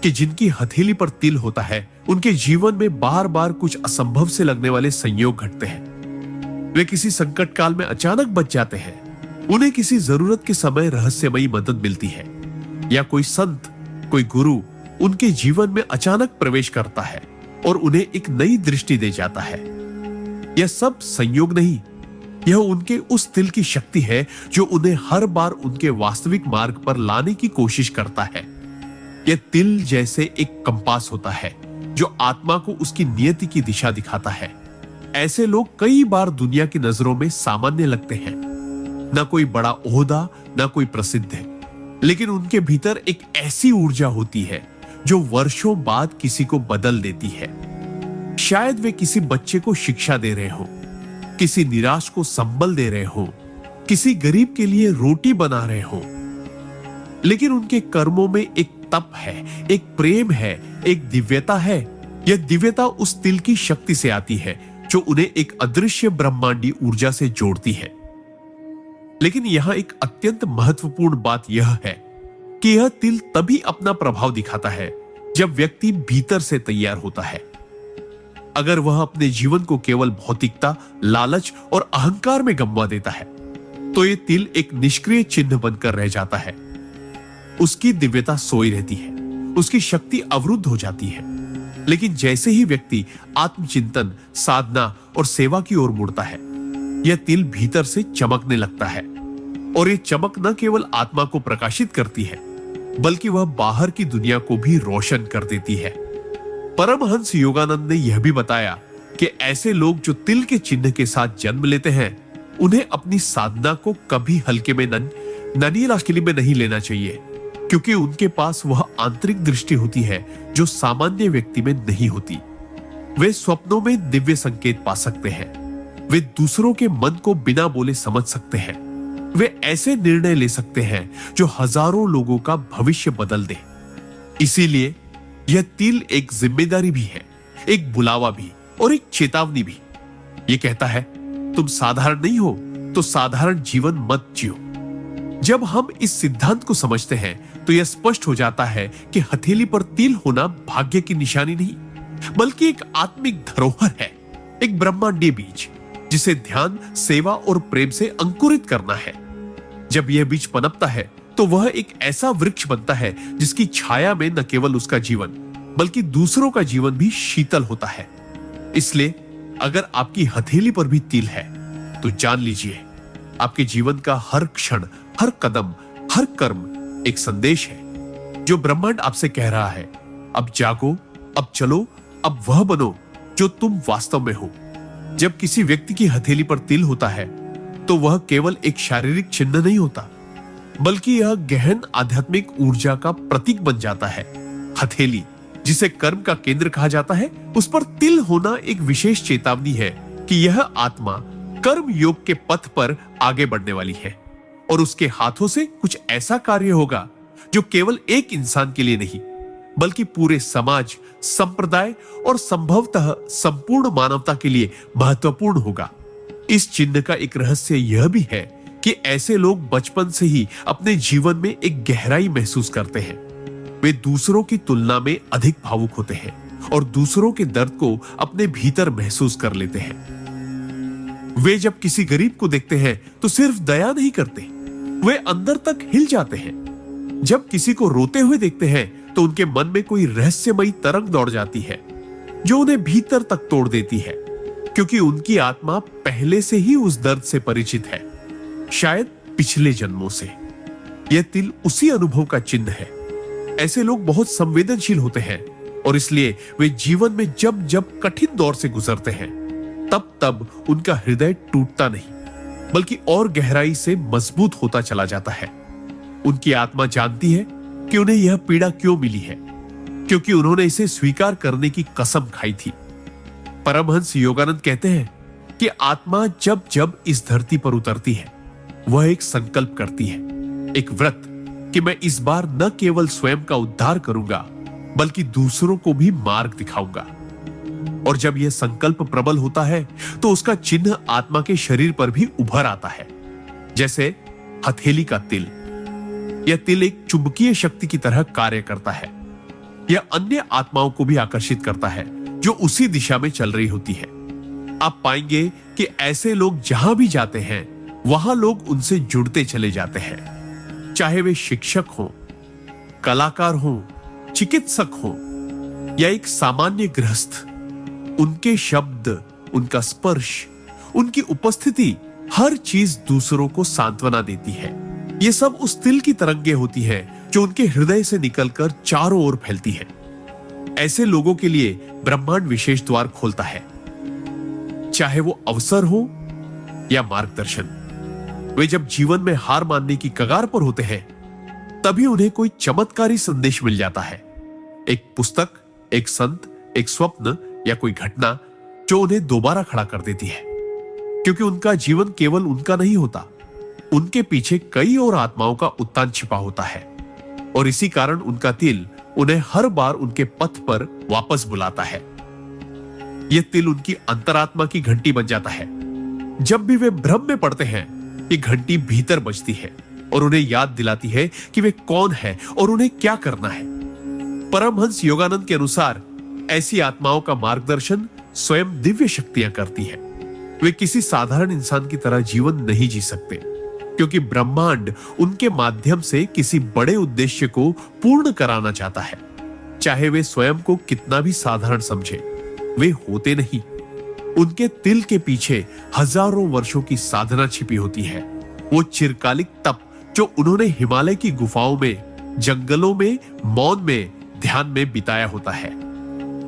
कि जिनकी हथेली पर तिल होता है उनके जीवन में बार बार कुछ असंभव से लगने वाले संयोग घटते हैं। वे किसी संकट काल में अचानक बच जाते हैं। उन्हें किसी जरूरत के समय रहस्यमयी मदद मिलती है, या कोई संत, कोई गुरु उनके जीवन में अचानक प्रवेश करता है और उन्हें एक नई दृष्टि दे जाता है। यह सब संयोग नहीं, यह उनके उस तिल की शक्ति है जो उन्हें हर बार उनके वास्तविक मार्ग पर लाने की कोशिश करता है। यह तिल जैसे एक कंपास होता है जो आत्मा को उसकी नियति की दिशा दिखाता है। ऐसे लोग कई बार दुनिया की नजरों में सामान्य लगते हैं, ना कोई बड़ा ओहदा, ना कोई प्रसिद्ध है, लेकिन उनके भीतर एक ऐसी ऊर्जा होती है जो वर्षों बाद किसी को बदल देती है। शायद वे किसी बच्चे को शिक्षा दे रहे हो, किसी निराश को संबल दे रहे हो, किसी गरीब के लिए रोटी बना रहे हो, लेकिन उनके कर्मों में एक तप है, एक प्रेम है, एक दिव्यता है। यह दिव्यता उस तिल की शक्ति से आती है जो उन्हें एक अदृश्य ब्रह्मांडी ऊर्जा से जोड़ती है। लेकिन यहां एक अत्यंत महत्वपूर्ण बात यह है कि यह तिल तभी अपना प्रभाव दिखाता है जब व्यक्ति भीतर से तैयार होता है। अगर वह अपने जीवन को केवल भौतिकता, लालच और अहंकार में गंवा देता है तो यह तिल एक निष्क्रिय चिन्ह बनकर रह जाता है। उसकी दिव्यता सोई रहती है, उसकी शक्ति अवरुद्ध हो जाती है। लेकिन जैसे ही व्यक्ति आत्मचिंतन, साधना और सेवा की ओर मुड़ता है, यह तिल भीतर से चमकने लगता है। और यह चमक न केवल आत्मा को प्रकाशित करती है, बल्कि वह बाहर की दुनिया को भी रोशन कर देती है। परमहंस योगानंद ने यह भी बताया कि ऐसे लोग जो तिल के चिन्ह के साथ जन्म लेते हैं, उन्हें अपनी साधना को कभी हल्के में नन्ही लाशकिली में नहीं लेना चाहिए, क्योंकि उनके पास वह आंतरिक दृष्टि होती है जो सामान्य व्यक्ति में नहीं होती। वे स्वप्नों में दिव्य संकेत पा सकते हैं, वे दूसरों के मन को बिना बोले समझ सकते हैं, वे ऐसे निर्णय ले सकते हैं जो हजारों लोगों का भविष्य बदल दे। इसीलिए यह तिल एक जिम्मेदारी भी है, एक बुलावा भी और एक चेतावनी भी। यह कहता है, तुम साधारण नहीं हो तो साधारण जीवन मत जियो। जब हम इस सिद्धांत को समझते हैं तो यह स्पष्ट हो जाता है कि हथेली पर तिल होना भाग्य की निशानी नहीं, बल्कि एक आत्मिक धरोहर है, एक ब्रह्मांडीय बीज जिसे ध्यान, सेवा और प्रेम से अंकुरित करना है। जब यह बीज पनपता है तो वह एक ऐसा वृक्ष बनता है जिसकी छाया में न केवल उसका जीवन बल्कि दूसरों का जीवन भी शीतल होता है। इसलिए अगर आपकी हथेली पर भी तिल है तो जान लीजिए, आपके जीवन का हर क्षण, हर कदम, हर कर्म एक संदेश है जो ब्रह्मांड आपसे कह रहा है, अब जागो, अब चलो, अब वह बनो जो तुम वास्तव में हो। जब किसी व्यक्ति की हथेली पर तिल होता है तो वह केवल एक शारीरिक चिन्ह नहीं होता, बल्कि यह गहन आध्यात्मिक ऊर्जा का प्रतीक बन जाता है। हथेली, जिसे कर्म का केंद्र कहा जाता है, उस पर तिल होना एक विशेष चेतावनी है कि यह आत्मा कर्म योग के पथ पर आगे बढ़ने वाली है और उसके हाथों से कुछ ऐसा कार्य होगा जो केवल एक इंसान के लिए नहीं, बल्कि पूरे समाज, संप्रदाय और संभवतः संपूर्ण मानवता के लिए महत्वपूर्ण होगा। इस चिन्ह का एक रहस्य यह भी है कि ऐसे लोग बचपन से ही अपने जीवन में एक गहराई महसूस करते हैं। वे दूसरों की तुलना में अधिक भावुक होते हैं और दूसरों के दर्द को अपने भीतर महसूस कर लेते हैं। वे जब किसी गरीब को देखते हैं तो सिर्फ दया नहीं करते, वे अंदर तक हिल जाते हैं। जब किसी को रोते हुए देखते हैं तो उनके मन में कोई रहस्यमयी तरंग दौड़ जाती है जो उन्हें भीतर तक तोड़ देती है, क्योंकि उनकी आत्मा पहले से ही उस दर्द से परिचित है, शायद पिछले जन्मों से। यह तिल उसी अनुभव का चिन्ह है। ऐसे लोग बहुत संवेदनशील होते हैं और इसलिए वे जीवन में जब जब कठिन दौर से गुजरते हैं तब तब उनका हृदय टूटता नहीं, बल्कि और गहराई से मजबूत होता चला जाता है। उनकी आत्मा जानती है कि उन्हें यह पीड़ा क्यों मिली है, क्योंकि उन्होंने इसे स्वीकार करने की कसम खाई थी। परमहंस योगानंद कहते हैं कि आत्मा जब जब इस धरती पर उतरती है, वह एक संकल्प करती है, एक व्रत, कि मैं इस बार न केवल स्वयं का उद्धार करूंगा बल्कि दूसरों को भी मार्ग दिखाऊंगा। और जब यह संकल्प प्रबल होता है तो उसका चिन्ह आत्मा के शरीर पर भी उभर आता है, जैसे हथेली का तिल। यह तिल एक चुंबकीय शक्ति की तरह कार्य करता है। यह अन्य आत्माओं को भी आकर्षित करता है जो उसी दिशा में चल रही होती है। आप पाएंगे कि ऐसे लोग जहां भी जाते हैं वहां लोग उनसे जुड़ते चले जाते हैं, चाहे वे शिक्षक हों, कलाकार हों, चिकित्सक हों या एक सामान्य गृहस्थ। उनके शब्द, उनका स्पर्श, उनकी उपस्थिति, हर चीज दूसरों को सांत्वना देती है। ये सब उस तिल की तरंगे होती है जो उनके हृदय से निकलकर चारों ओर फैलती है। ऐसे लोगों के लिए ब्रह्मांड विशेष द्वार खोलता है, चाहे वो अवसर हो या मार्गदर्शन। वे जब जीवन में हार मानने की कगार पर होते हैं तभी उन्हें कोई चमत्कारी संदेश मिल जाता है। एक पुस्तक, एक संत, एक स्वप्न या कोई घटना जो उन्हें दोबारा खड़ा कर देती है, क्योंकि उनका जीवन केवल उनका नहीं होता, उनके पीछे कई और आत्माओं का उत्थान छिपा होता है। और इसी कारण उनका तिल उन्हें हर बार उनके पथ पर वापस बुलाता है। यह तिल उनकी अंतरात्मा की घंटी बन जाता है। जब भी वे भ्रम में पड़ते हैं, ये घंटी भीतर बजती है और उन्हें याद दिलाती है कि वे कौन है और उन्हें क्या करना है। परमहंस योगानंद के अनुसार ऐसी आत्माओं का मार्गदर्शन स्वयं दिव्य शक्तियां करती है। वे किसी साधारण इंसान की तरह जीवन नहीं जी सकते, क्योंकि ब्रह्मांड उनके माध्यम से किसी बड़े उद्देश्य को पूर्ण कराना चाहता है। चाहे वे स्वयं को कितना भी साधारण समझे, वे होते नहीं। उनके तिल के पीछे हजारों वर्षों की साधना छिपी होती है। वो चिरकालिक तप जो उन्होंने हिमालय की गुफाओं में, जंगलों में, मौन में, ध्यान में बिताया होता है,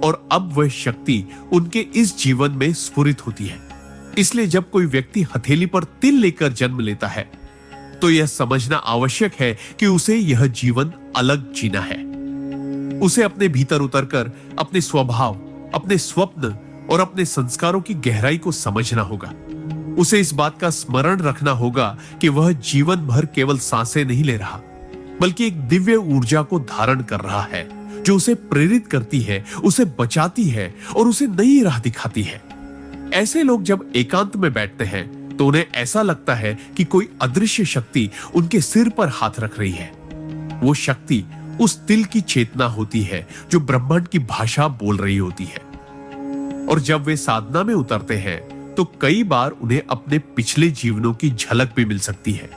और अब वह शक्ति उनके इस जीवन में स्फुरित होती है। इसलिए जब कोई व्यक्ति हथेली पर तिल लेकर जन्म लेता है तो यह समझना आवश्यक है कि उसे यह जीवन अलग जीना है। उसे अपने भीतर उतरकर अपने स्वभाव, अपने स्वप्न और अपने संस्कारों की गहराई को समझना होगा। उसे इस बात का स्मरण रखना होगा कि वह जीवन भर केवल सांसें नहीं ले रहा, बल्कि एक दिव्य ऊर्जा को धारण कर रहा है जो उसे प्रेरित करती है, उसे बचाती है और उसे नई राह दिखाती है। ऐसे लोग जब एकांत में बैठते हैं तो उन्हें ऐसा लगता है कि कोई अदृश्य शक्ति उनके सिर पर हाथ रख रही है। वो शक्ति उस तिल की चेतना होती है जो ब्रह्मांड की भाषा बोल रही होती है। और जब वे साधना में उतरते हैं तो कई बार उन्हें अपने पिछले जीवनों की झलक भी मिल सकती है।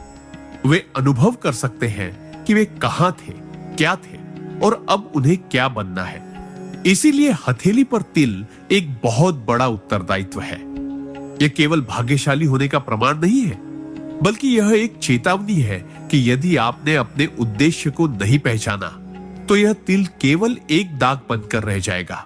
वे अनुभव कर सकते हैं कि वे कहां थे, क्या थे और अब उन्हें क्या बनना है। इसीलिए हथेली पर तिल एक बहुत बड़ा उत्तरदायित्व है। यह केवल भाग्यशाली होने का प्रमाण नहीं है, बल्कि यह एक चेतावनी है कि यदि आपने अपने उद्देश्य को नहीं पहचाना तो यह तिल केवल एक दाग बनकर रह जाएगा।